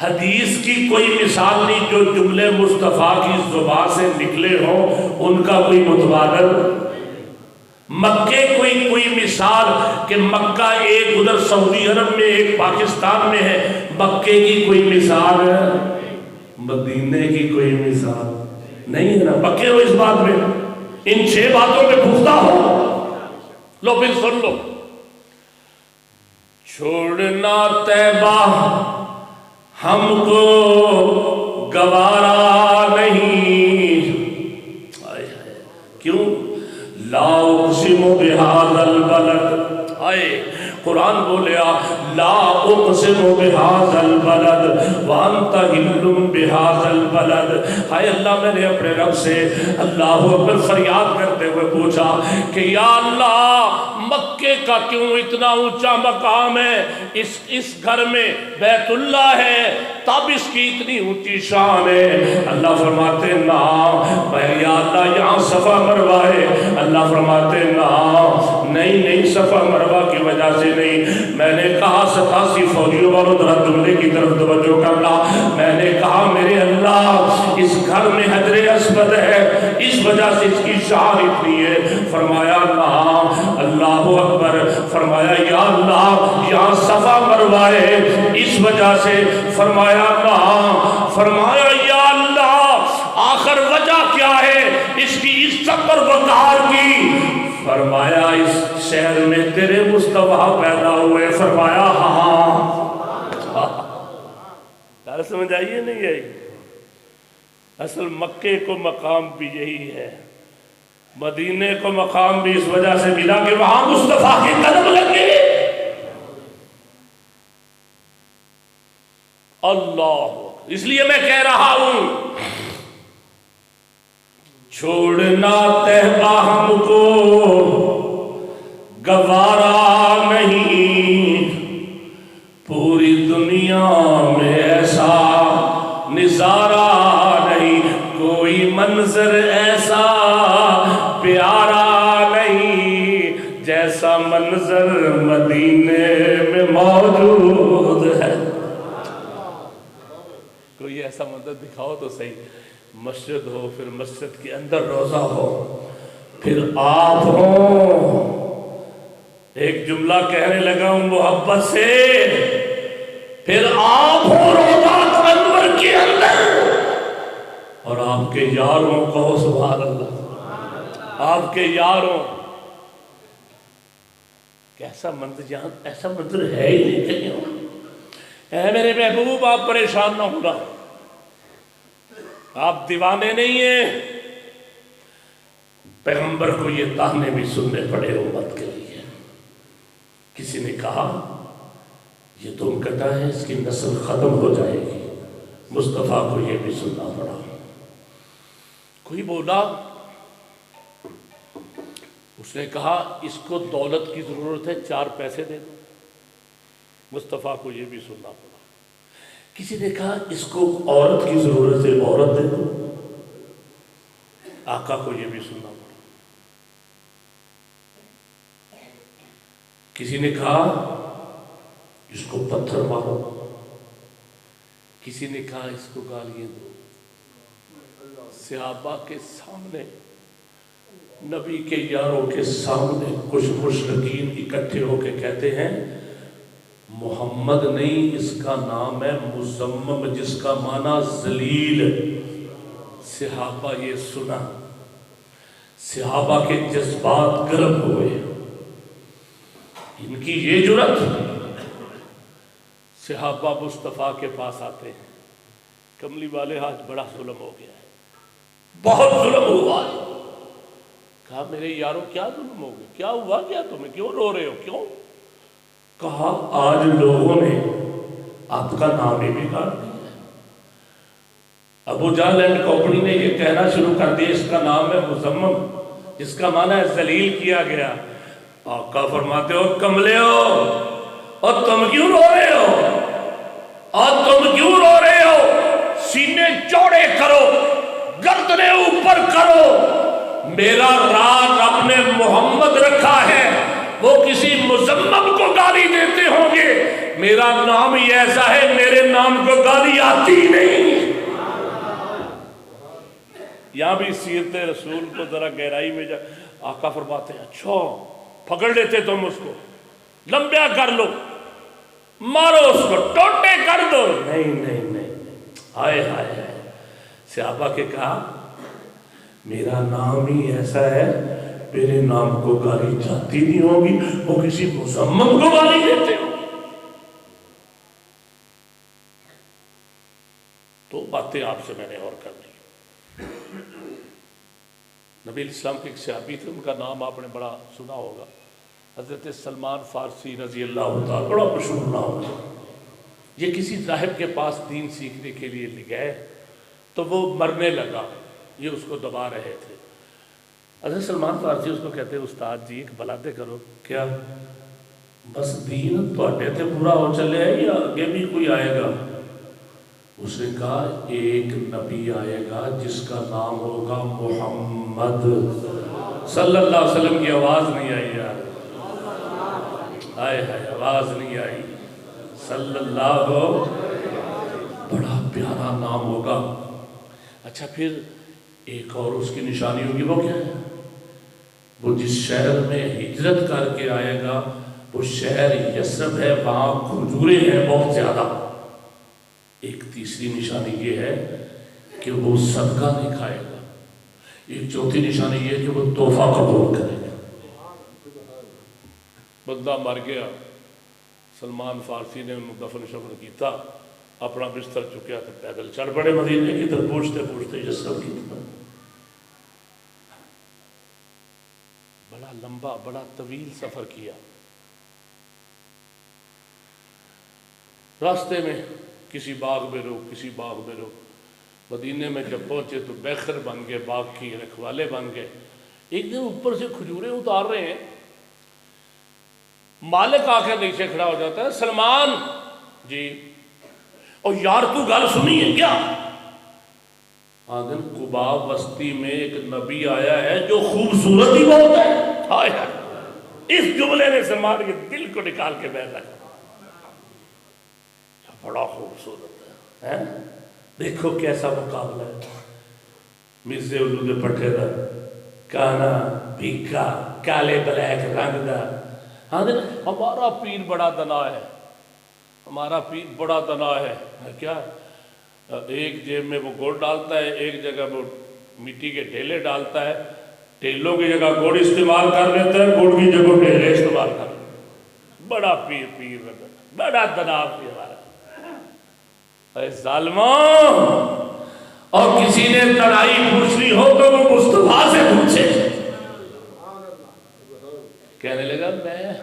حدیث کی کوئی مثال نہیں، جو جملے مصطفیٰ کی زبان سے نکلے ہوں ان کا کوئی متبادل، مکے کوئی مثال کہ مکہ ایک ادھر سعودی عرب میں ایک پاکستان میں ہے، مکے کی کوئی مثال ہے، مدینے کی کوئی مثال نہیں ہے نا، پکے ہو اس بات میں، ان 6 باتوں پہ پختہ ہو۔ لو پھر سن لو، چھوڑنا طیبہ ہم کو گوارا نہیں، کیوں؟ لا اقسم بہذا البلد، آئے قرآن بولیا لا اقسم بہذا البلد وانت حل بہذا البلد۔ ہائے اللہ، میں نے اپنے رب سے اللہ اکبر فریاد کرتے ہوئے پوچھا کہ یا اللہ مکے کا کیوں اتنا اونچا مقام ہے، اس گھر میں بیت اللہ ہے تب اس کی اتنی اونچی شان ہے۔ اللہ فرماتے نا، یا اللہ یہاں صفا مروہ ہے، اللہ فرماتے نا نہیں صفا مروہ کی وجہ سے نہیں، میں نے کہا 87 فوجیوں والوں ذرا جملے کی طرف توجہ کرنا، میں نے کہا میرے اللہ اس گھر میں حجر اسود ہے اس وجہ سے اس کی شان اتنی ہے، فرمایا نا اللہ اکبر، فرمایا یا اللہ یہاں صفا مروہ ہے اس وجہ سے، فرمایا نا، فرمایا یا اللہ آخر وجہ کیا ہے اس کی عزت اور وقار کی، فرمایا اس شہر میں تیرے مصطفیٰ پیدا ہوئے، فرمایا ہاں۔ سمجھ آئیے نہیں آئی؟ اصل مکے کو مقام بھی یہی ہے، مدینے کو مقام بھی اس وجہ سے ملا کہ وہاں مصطفیٰ کے قدم لگے۔ اللہ، اس لیے میں کہہ رہا ہوں چھوڑنا طیبہ ہم کو گوارا نہیں، پوری دنیا میں ایسا نظارہ افضل مدینے میں موجود ہے. کوئی ایسا منظر دکھاؤ تو صحیح. مسجد ہو، پھر مسجد کے اندر روزہ ہو، پھر آپ ہوں. ایک جملہ کہنے لگا ہوں محبت سے، پھر آپ ہو روضہ انور کے اندر اور آپ کے یاروں کہو سبحان اللہ. آپ کے یاروں. کیسا منظر، یہاں ایسا منظر ہے ہی نہیں کہیں اور. اے میرے محبوب آپ پریشان نہ ہونا، آپ دیوانے نہیں ہیں. پیغمبر کو یہ تانے بھی سننے پڑے امت کے لیے. کسی نے کہا یہ دم کٹا ہے، اس کی نسل ختم ہو جائے گی. مصطفیٰ کو یہ بھی سننا پڑا. کوئی بولا، اس نے کہا اس کو دولت کی ضرورت ہے، 4 پیسے دے دو. مصطفیٰ کو یہ بھی سننا پڑا. کسی نے کہا اس کو عورت کی ضرورت ہے، عورت دے دو. آقا کو یہ بھی سننا پڑا. کسی نے کہا اس کو پتھر مارو. کسی نے کہا اس کو گالیاں دو. صحابہ کے سامنے، نبی کے یاروں کے سامنے کچھ مشرکین اکٹھے ہو کے کہتے ہیں محمد نہیں، اس کا نام ہے مزمم، جس کا معنی ذلیل. صحابہ یہ سنا، صحابہ کے جذبات گرم ہوئے. ان کی یہ جرأت. صحابہ مصطفیٰ کے پاس آتے ہیں، کملی والے آج بڑا ظلم ہو گیا ہے، بہت ظلم ہوا ہے. کہا میرے یاروں کیا ظلم ہو گیا، کیا ہوا، کیا تمہیں کیوں رو رہے ہو، کیوں؟ کہا آج لوگوں نے آپ کا نام ہی بگاڑ دیا ہے. ابو جہل اینڈ کمپنی نے یہ کہنا شروع کر دیا اس کا نام ہے مزمم، جس کا معنی ہے ذلیل کیا گیا. آقا فرماتے ہو کملے ہو، اور تم کیوں رو رہے ہو، اور تم کیوں رو رہے ہو؟ سینے چوڑے کرو، گردنیں اوپر کرو. میرا راز اپنے محمد رکھا ہے، وہ کسی مزمم کو گالی دیتے ہوں گے. میرا نام ہی ایسا ہے، میرے نام کو گالی آتی نہیں. یہاں بھی سیرت رسول کو ذرا گہرائی میں جا. آقا فرماتے ہیں اچھا پکڑ لیتے تم اس کو، لمبیا کر لو، مارو اس کو، ٹوٹے کر دو. نہیں نہیں نہیں، ہائے ہائے ہائے. صحابہ کے کہا میرا نام ہی ایسا ہے، میرے نام کو گالی جاتی نہیں ہوگی، وہ کسی مزمم کو گالی دیتے ہو. تو باتیں آپ سے میں نے اور کر دی. نبی اسلام کے ایک صحابی تھے، ان کا نام آپ نے بڑا سنا ہوگا، حضرت سلمان فارسی رضی اللہ تعالیٰ، بڑا مشہور نام ہے. یہ کسی راہب کے پاس دین سیکھنے کے لیے گئے تو وہ مرنے لگا، یہ اس کو دبا رہے تھے. حضرت سلمان فارسی اس کو کہتے ہیں استاد جی ایک بلادے کرو. کیا بس دین تھوڑے تے پورا ہو چلے ہے یا آگے بھی کوئی آئے گا؟ اس نے کہا ایک نبی آئے گا جس کا نام ہوگا محمد صلی اللہ علیہ وسلم. کی آواز نہیں آئی یار، ہائے ہائے آواز نہیں آئی. صلی اللہ، بڑا پیارا نام ہوگا. اچھا پھر ایک اور اس کی نشانی ہوگی، وہ کیا ہے؟ وہ جس شہر میں ہجرت کر کے آئے گا وہ شہر یثرب ہے، وہاں کھجوریں ہیں بہت زیادہ. ایک تیسری نشانی یہ ہے کہ وہ صدقہ نہیں کھائے گا. ایک چوتھی نشانی یہ ہے کہ وہ تحفہ قبول کرے گا. بندہ مر گیا، سلمان فارسی نے انہوں دفن شفن کیتا، اپنا بستر چکیا تو پیدل چڑھ پڑے مدینے کی طرف، پوچھتے پوچھتے یثرب کی طرف. بڑا لمبا بڑا طویل سفر کیا. راستے میں کسی باغ میں رک، کسی باغ میں رک. مدینے میں جب پہنچے تو بیخر بن گئے، باغ کی رکھوالے بن گئے. ایک دن اوپر سے کھجوریں اتار رہے ہیں، مالک آ کے نیچے کھڑا ہو جاتا ہے، سلمان جی، اور یار تو گل سنی ہے کیا؟ آدم قباء بستی میں ایک نبی آیا ہے جو خوبصورت ہی بہت ہے. ہائے ہائے، اس جملے نے سلمان کے دل کو نکال کے بیٹھ رکھا، بڑا خوبصورت ہے۔ دیکھو کیسا مقابلہ ہے، مرزے اولود پٹھے دا کانا بھیکا کالے بلیک رنگ دا۔ ہاں ہمارا پیر بڑا دنا ہے، ہمارا پیر بڑا دنا ہے۔ کیا ایک جیب میں وہ گڑ ڈالتا ہے، ایک جگہ وہ مٹی کے ڈھیلے ڈالتا ہے، ڈھیلوں کی جگہ گڑ استعمال کر لیتا ہے، گڑ کی جگہ ڈھیلے استعمال کر لیتا ہے۔ بڑا پیر بڑا دنا پیر ہمارا۔ اے ظالموں، اور کسی نے تنائی پوچھنی ہو تو وہ مصطفیٰ سے پوچھے۔ کہنے لگا میں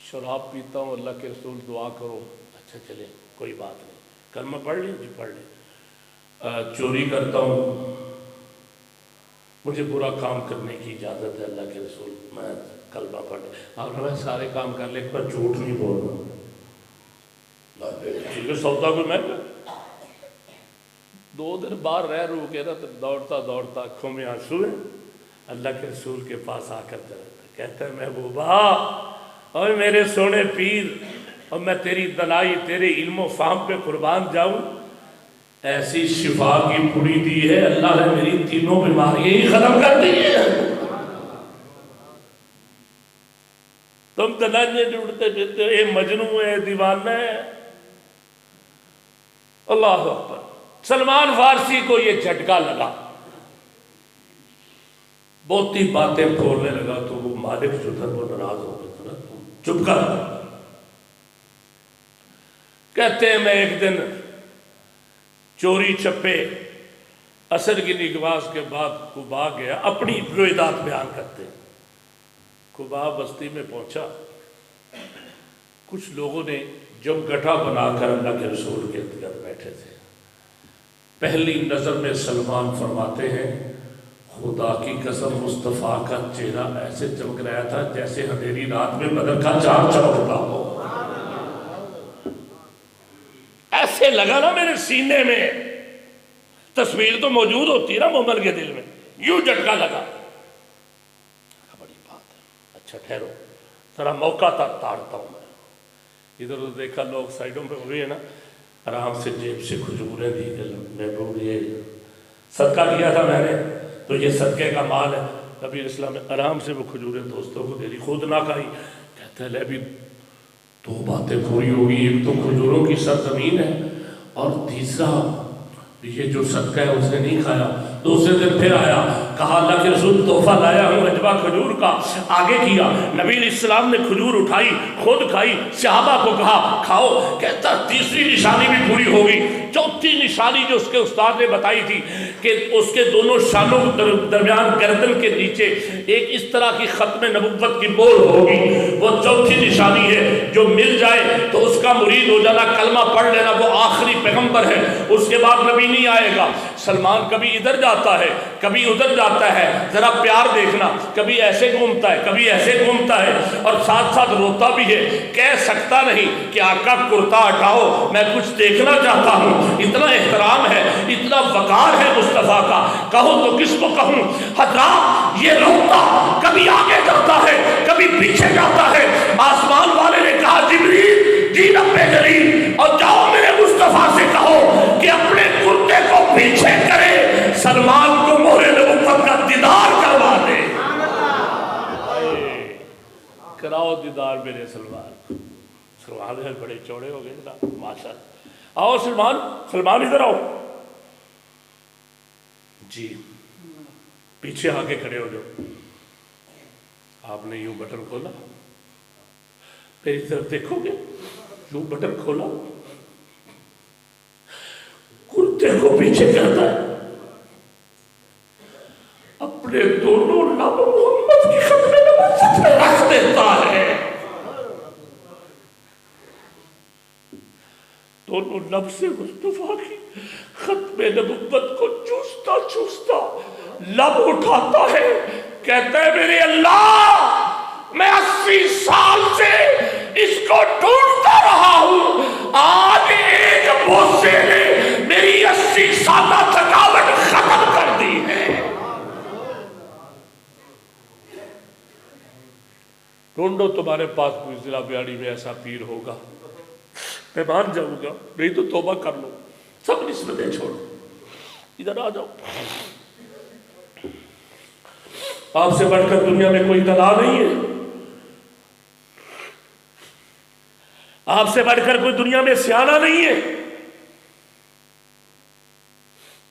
شراب پیتا ہوں، اللہ کے رسول دعا کرو۔ اچھا چلے کوئی بات نہیں، کلمہ پڑھ لیں؟ جی پڑھ لیں۔ چوری کرتا ہوں، مجھے برا کام کرنے کی اجازت ہے اللہ کے رسول، میں کلمہ پڑھ لیں؟ آپ نے سارے کام کر لے پر جھوٹ نہیں بولنا۔ ٹھیک ہے سودا کوئی میں 2 دن باہر رہ رو کے نا تو دوڑتا دوڑتا آنکھوں میں آنسو ہے، اللہ کے رسول کے پاس آ کر کہتا ہے محبوبہ اور میرے سونے پیر، اور میں تیری دلائی تیرے علم و فہم پہ قربان جاؤں، ایسی شفا کی پھوڑی دی ہے اللہ نے میری تینوں بیماریاں ہی ختم کر دی ہیں۔ تم دلائیں ڈھونڈتے پھرتے ہو، اے مجنوں اے دیوانہ ہے۔ اللہ اکبر۔ سلمان فارسی کو یہ جھٹکا لگا، بہت ہی باتیں کھولنے لگا تو وہ مالک جو تھا وہ ناراض ہو گیا، چپ کر۔ کہتے ہیں میں ایک دن چوری چھپے عصر کی نماز کے بعد قباء گیا، اپنی روایات بیان کرتے ہیں۔ قباء بستی میں پہنچا، کچھ لوگوں نے جم گٹھا بنا کر اللہ کے رسول کے ارد بیٹھے تھے۔ پہلی نظر میں سلمان فرماتے ہیں خدا کی قسم مصطفیٰ کا چہرہ ایسے چمک رہا تھا جیسے اندھیری رات میں بدر کا چاند چمکتا ہو۔ ایسے لگا نا میرے سینے میں، تصویر تو موجود ہوتی ہے نا مومن کے دل میں، یوں جھٹکا لگا۔ بڑی بات ہے، اچھا ٹھہرو ذرا موقع تک تاڑتا ہوں میں۔ ادھر ادھر دیکھا، لوگ سائڈوں پہ ہوئے ہیں نا، آرام سے جیب سے کھجوریں دی کہ محبوب یہ صدقہ کیا تھا میں نے تو یہ صدقے کا مال ہے۔ نبی اسلام نے آرام سے وہ کھجوریں دوستوں کو دے دی، خود نہ کھائی۔ کہتا ہے لے بھی 2 باتیں پوری ہوگی، ایک تو کھجوروں کی سرزمین ہے اور تیسرا یہ جو صدقہ ہے اس نے نہیں کھایا۔ دوسرے دن پھر آیا، کہا اللہ کے رسول تحفہ لایا ہوں اجوا کھجور کا۔ آگے کیا، نبی علیہ السلام نے کھجور اٹھائی، خود کھائی، صحابہ کو کہا کھاؤ۔ کہتا تیسری نشانی بھی پوری ہوگی۔ چوتھی نشانی جو اس کے استاد نے بتائی تھی کہ اس کے دونوں شانوں درمیان گردن کے نیچے ایک اس طرح کی ختم نبوت کی بول ہوگی، وہ چوتھی نشانی ہے۔ جو مل جائے تو اس کا مرید ہو جانا، کلمہ پڑھ لینا، وہ آخری پیغمبر ہے، اس کے بعد نبی نہیں آئے گا۔ سلمان کبھی ادھر جاتا ہے کبھی ادھر جاتا ہے، ذرا پیار دیکھنا، کبھی ایسے گھومتا ہے کبھی ایسے گھومتا ہے، اور ساتھ ساتھ روتا بھی ہے۔ کہہ سکتا نہیں کہ آقا کرتا ہٹاؤ میں کچھ دیکھنا چاہتا ہوں، اتنا احترام ہے، اتنا وقار ہے مصطفیٰ کا، کہوں تو کس کو کہوں۔ حضرات یہ روتا کبھی آگے جاتا ہے کبھی پیچھے جاتا ہے۔ آسمان والے نے کہا جبریل جی رب جلیل، اور جاؤ میرے مصطفیٰ سے کہو کہ اپنے کرتے کو پیچھے کرے، سلمان کو مہر نبوت کا دیدار کروا دے۔ کراؤ دیدار میرے سلمان۔ سلمان بڑے چوڑے ہو گئے جناب ماشاءاللہ۔ آؤ سلمان، سلمان ادھر آؤ جی، پیچھے آ کے کھڑے ہو جاؤ۔ آپ نے یوں بٹن کھولا، میری طرف دیکھو گے، یوں بٹن کھولا، کرتے کو پیچھے کرتا ہے، اپنے دونوں لب محمد کی ختم نبوت میں رکھ دیتا ہے، دونوں لب سے مصطفیٰ کی ختم نبوت کو چوستا چوستا لب اٹھاتا ہے، کہتا ہے میرے اللہ میں 80 سال سے اس کو ڈھونڈتا رہا ہوں، آج ایک بوسے نے میری 80 سالہ تھکاوٹ ختم کر دی ہے۔ ڈھونڈو تمہارے پاس کوئی ضلع بیاڑی میں ایسا پیر ہوگا، میں مان جاؤں گا، نہیں تو توبہ کر لو، سب نسبتیں چھوڑو، ادھر آ جاؤ۔ آپ سے بڑھ کر دنیا میں کوئی دلا نہیں ہے، آپ سے بڑھ کر کوئی دنیا میں سیانہ نہیں ہے۔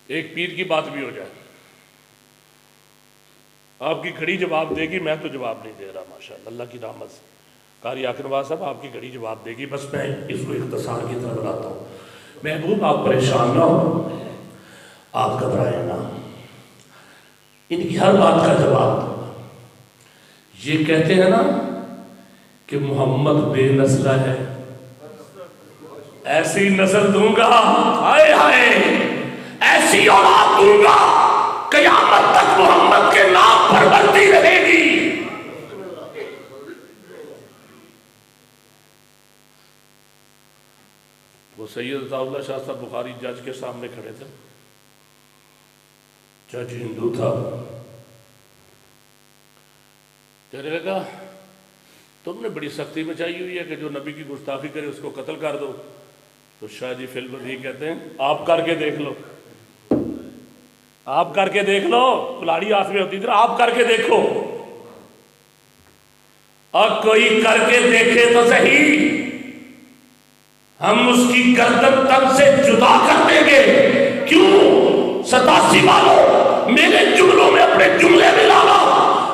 ایک پیر کی بات بھی ہو جائے، آپ کی گھڑی جواب دے گی، میں تو جواب نہیں دے رہا، ماشاءاللہ اللہ کی رحمت سے۔ قاری عاقل نواز صاحب آپ کی گھڑی جواب دے گی، بس میں اس کو اختصار کی طرف بلاتا ہوں۔ محبوب آپ پریشان نہ ہو، آپ گھبرائیں نہ، ان کی ہر بات کا جواب دو۔ یہ کہتے ہیں نا کہ محمد بے نسل ہے، ایسی نسل دوں گا، ہائے ہائے ایسی اولاد دوں گا، قیامت تک محمد کے نام پر بڑھتی رہے گی۔ وہ سید عطا اللہ شاہ صاحب بخاری جج کے سامنے کھڑے تھے، جج ہندو تھا، کہنے لگا تم نے بڑی سختی مچائی ہوئی ہے کہ جو نبی کی گستاخی کرے اس کو قتل کر دو۔ تو شاہ جی فی البدیہہ کہتے ہیں آپ کر کے دیکھ لو، آپ کر کے دیکھ لو، کلاڑی ہاتھ میں ہوتی تھی، آپ کر کے دیکھو، اور کوئی کر کے دیکھے تو صحیح، ہم اس کی گردن تن سے جدا کر دیں گے۔ کیوں؟ 87 والوں میرے جملوں میں اپنے جملے ملانا،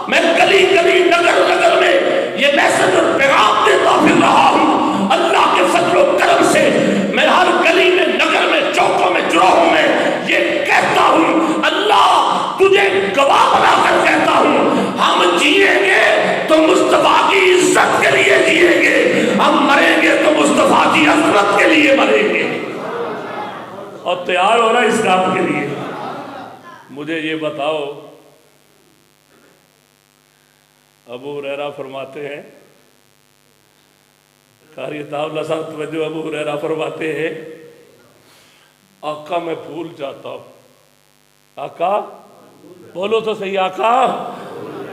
میں گلی گلی نگر نگر میں یہ میسج اور پیغام دیتا پھر رہا ہوں۔ اللہ کے فضل و کرم سے میں ہر گلی میں نگر میں چوکوں میں چوراہوں میں یہ کہتا ہوں، اللہ تجھے گواہ بنا کر کہتا ہوں، ہم جیئیں گے تو مصطفیٰ کی عزت کے لیے جیئیں گے، ہم مریں گے تو مصطفیٰ کی عظمت کے لیے مریں گے، اور تیار ہونا اس کام کے لیے۔ مجھے یہ بتاؤ، ابو ہریرہ فرماتے ہیں، قاری عطا اللہ صاحب توجہ، ابو ہریرہ فرماتے ہیں آقا میں بھول جاتا ہوں، آقا بولو تو صحیح، آقا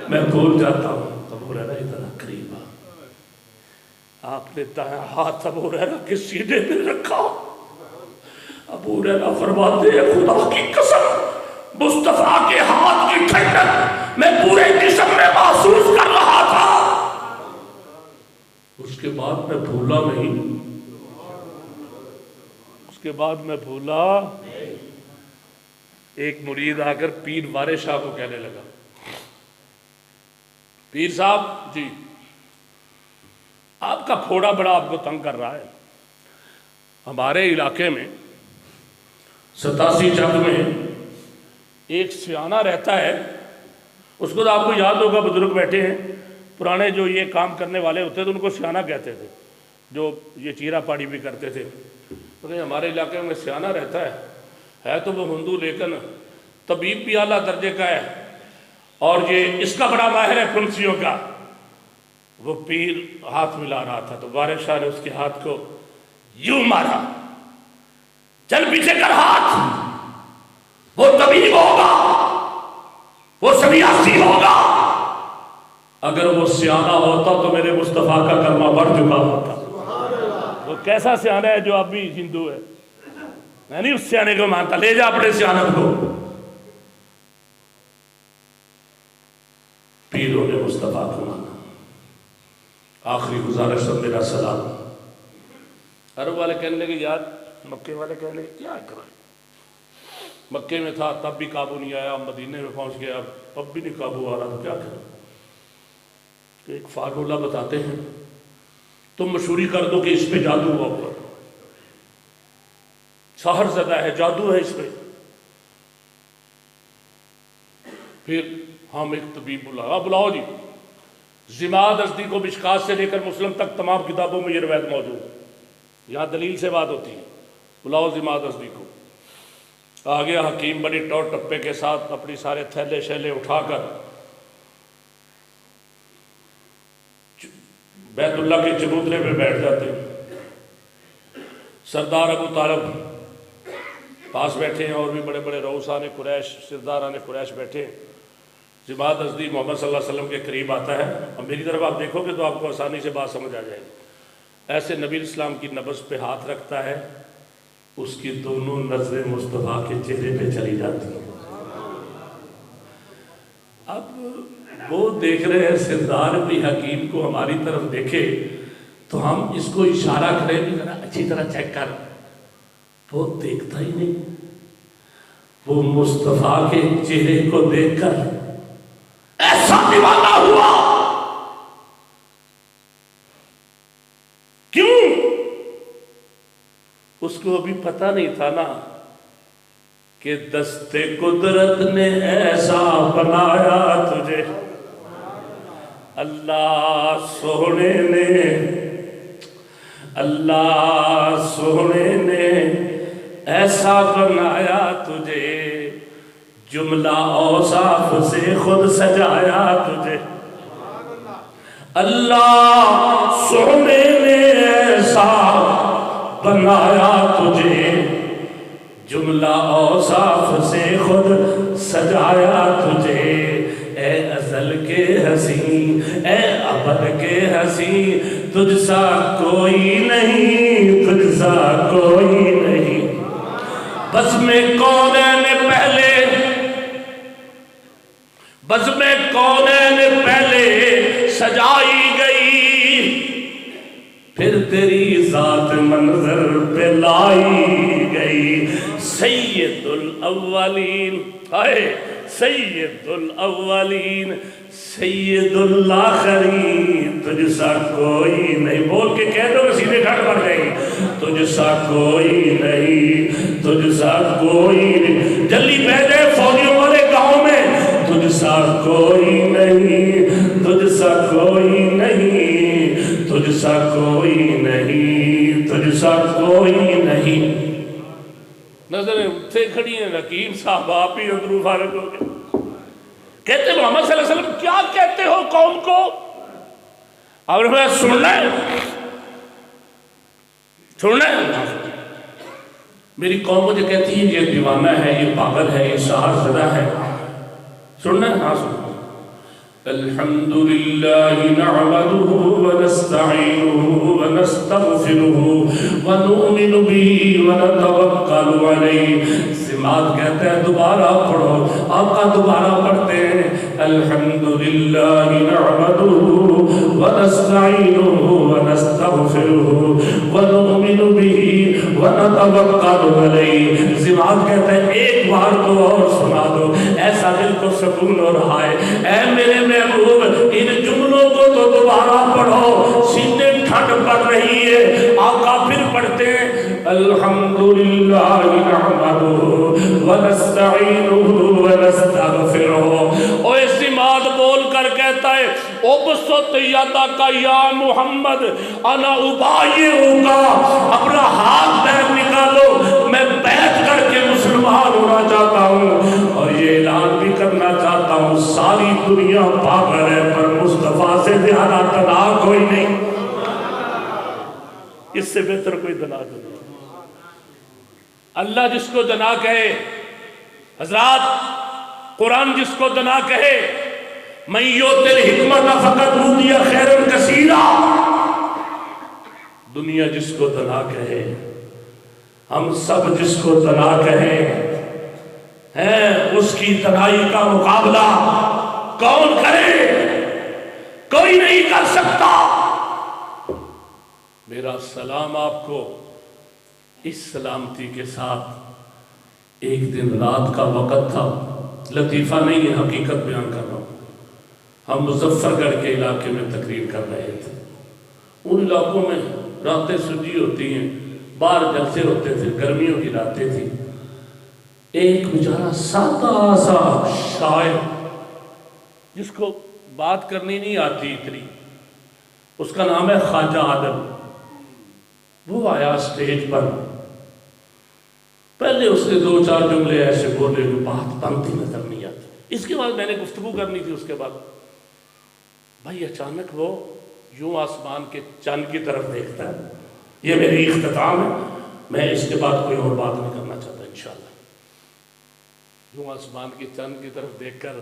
میں بھول جاتا ہوں۔ ابو ہریرہ اتنا قریب آپ نے دائیں ہاتھ ابو ہریرہ کے سینے پہ رکھا، ابو ہریرہ فرماتے ہیں خدا کی قسم مصطفیٰ کے ہاتھ کی ٹھنڈک میں پورے جسم میں محسوس کر رہا تھا۔ اس کے بعد میں بھولا نہیں، اس کے بعد میں بھولا۔ ایک مرید آ کر پیر وارث شاہ کو کہنے لگا، پیر صاحب جی آپ کا پھوڑا بڑا آپ کو تنگ کر رہا ہے، ہمارے علاقے میں 87 چک میں ایک سیانہ رہتا ہے، اس کو تو آپ کو یاد ہوگا، بزرگ بیٹھے ہیں، پرانے جو یہ کام کرنے والے ہوتے تھے ان کو سیانہ کہتے تھے، جو یہ چیرا پاڑی بھی کرتے تھے۔ ہمارے علاقے میں سیانہ رہتا ہے تو وہ ہندو لیکن طبیب بھی اعلیٰ درجے کا ہے، اور یہ اس کا بڑا ماہر ہے پھنسیوں کا۔ وہ پیر ہاتھ ملا رہا تھا تو وارث شاہ نے اس کے ہاتھ کو یوں مارا، چل پیچھے کر ہاتھ، وہ طبیب ہوگا، وہ سمیاسی ہوگا، اگر وہ سیانہ ہوتا تو میرے مصطفیٰ کا کلمہ بڑھ چکا ہوتا۔ وہ کیسا سیانہ ہے جو اب بھی ہندو ہے، میں نہیں اس سیانے کو مانتا، لے جا اپنے سیانت کو۔ پیروں نے مصطفیٰ کو مانا۔ آخری گزارش سب میرا سلام۔ عرب والے کہنے لگے یار، مکے والے کہنے لگے کیا کریں، مکے میں تھا تب بھی قابو نہیں آیا، مدینے میں پہنچ گیا اب بھی نہیں قابو آ رہا، تو کیا کریں؟ تو ایک فارمولہ بتاتے ہیں، تم مشہوری کر دو کہ اس پہ جادو ہوا ہوا، سحر زدہ ہے، جادو ہے اس پہ۔ پھر ہم ایک طبیب بلاؤ جی، زماد ازدی کو مشکات سے لے کر مسلم تک تمام کتابوں میں یہ روایت موجود ہے، یہاں دلیل سے بات ہوتی ہے، بلاؤ زماد ازدی کو۔ آ گیا حکیم بڑی ٹور ٹپے کے ساتھ اپنی سارے تھیلے شیلے اٹھا کر بیت اللہ کے چبوترے پہ بیٹھ جاتے ہیں۔ سردار ابو طالب پاس بیٹھے ہیں، اور بھی بڑے بڑے رؤسان قریش، سرداران قریش بیٹھے ہیں۔ جماعت نزدیک محمد صلی اللہ علیہ وسلم کے قریب آتا ہے، اور میری طرف آپ دیکھو گے تو آپ کو آسانی سے بات سمجھ آ جائے گی. ایسے نبی اسلام کی نبض پہ ہاتھ رکھتا ہے، اس کی دونوں نظریں مصطفیٰ کے چہرے پہ چلی جاتی ہیں. اب وہ دیکھ رہے ہیں سردار بھی حکیم کو ہماری طرف دیکھے تو ہم اس کو اشارہ کریں بھی ذرا اچھی طرح چیک کر. وہ دیکھتا ہی نہیں، وہ مصطفیٰ کے چہرے کو دیکھ کر ایسا دیوانہ ہوا. کیوں؟ اس کو ابھی پتہ نہیں تھا نا کہ دست قدرت نے ایسا بنایا تجھے، اللہ سونے نے ایسا بنایا تجھے، جملہ اوصاف سے خود سجایا تجھے. اللہ سونے نے ایسا بنایا تجھے، جملہ اوصاف سے خود سجایا تجھے. اے ازل کے حسین، اے ابد کے حسین، تجھ سا کوئی نہیں، تجھ سا کوئی نہیں. بس میں کونین پہلے سجائی گئی، پھر تیری ذات منظر پہ لائی گئی. سید الاولین، سید الاولین سید الآخرین، تجھ سا کوئی نہیں. بول کے کہہ دو کہ سیدھے کھڑ پڑ جائیں گے. تجھ سا کوئی نہیں، تجھ سا کوئی نہیں. جلدی بھیجے فوجیوں والے گاؤں میں، تجھ سا کوئی نہیں، تجھ سا کوئی نہیں، تجھ سا کوئی نہیں، تجھ سا کوئی نہیں. نظریں سے کھڑی ہیں، حکیم صاحب آپ ہی اندرو فارغ ہو گئے. کہتے محمد صلی اللہ علیہ وسلم کیا کہتے ہو قوم کو؟ اور میں سننا ہے، میری قوم مجھے کہتی ہے یہ دیوانہ ہے، یہ پاگل ہے، یہ شہر زدہ ہے. سننا ہے؟ ہاں سننا. الحمدللہ نعمده ونستعینه ونستغفره ونؤمن به ونتوکل علیہ. سماعت کہتے ہیں دوبارہ پڑھو، آقا دوبارہ پڑھتے ہیں. الحمدللہ نعمده ونستعینه ونستغفره ونؤمن به ونتوکل علیہ. سماعت کہتے ہیں ایک بار تو اور سنا دو، ایسا دل کو سکون ہو رہا ہے. اے میرے محبوب ان جملوں کو تو دوبارہ پڑھو، سینے ٹھنڈ پڑ رہی ہے. آقا پھر پڑھتے ہیں الحمدللہ نحمدہ ونستعینہ ونستغفرہ. او استماد بول کر کہتا ہے ابسط یدک یا محمد انا ابایعک. اپنا ہاتھ پیر نکالو، میں بیعت کر کے مسلمان ہونا چاہتا ہوں اور یہ اعلان بھی کرنا چاہتا ہوں ساری دنیا پاگل ہے پر مصطفیٰ سے زیادہ دنا کوئی نہیں. اس سے بہتر کوئی دنا نہیں. اللہ جس کو دنا کہے، حضرات قرآن جس کو دنا کہے، من یؤتی الحکمت فقد اوتی خیرا کثیرا. دنیا جس کو دنا کہے، ہم سب جس کو دنا کہیں ہیں، اس کی دنائی کا مقابلہ کون کرے؟ کوئی نہیں کر سکتا. میرا سلام آپ کو اس سلامتی کے ساتھ. ایک دن رات کا وقت تھا، لطیفہ نہیں ہے، حقیقت بیان کر رہا ہوں. ہم مظفر گڑھ کے علاقے میں تقریر کر رہے تھے. ان علاقوں میں راتیں سجی ہوتی ہیں، باہر جلسے ہوتے تھے، گرمیوں کی راتیں تھیں. ایک بیچارہ سادہ سا شاعر جس کو بات کرنی نہیں آتی اتنی، اس کا نام ہے خواجہ عادل. وہ آیا اسٹیج پر. پہلے اس نے دو چار جملے ایسے بولے جو بات بنتی نظر نہیں آتی. اس کے بعد میں نے گفتگو کرنی تھی. اس کے بعد بھائی اچانک وہ یوں آسمان کے چاند کی طرف دیکھتا ہے. یہ میری اختتام ہے، میں اس کے بعد کوئی اور بات نہیں کرنا چاہتا انشاءاللہ. یوں آسمان کے چاند کی طرف دیکھ کر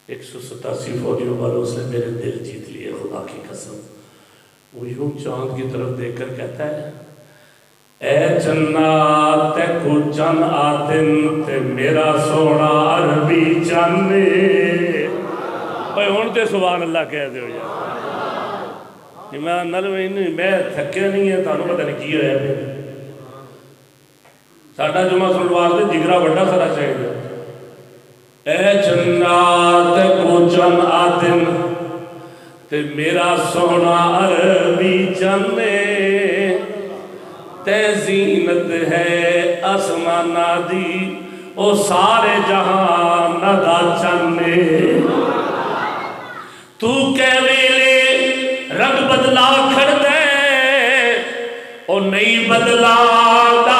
187 فوجیوں والوں سے میرے دل جیت لیے خدا کی قسم. وہ یوں چاند کی طرف دیکھ کر کہتا ہے اے جنات تے کو چن آتن تے میرا سونا عربی چانے. بھائی ہون تے سبحان اللہ کہہ دے ہو یار میں نلوے میں تھکیا نہیں ہے تانوں پتہ نہیں کی ہویا پہ ساڈا جمعہ سنن واسطے جگرا بڑا سارا چاہیے. اے جنات کو چن آتن تے میرا سونا عربی چانے تے زینت ہے آسمانہ دی او سارے جہان دا چانے. تو کہ ویلے رنگ بدلا کھڑ دے او نہیں بدلا دا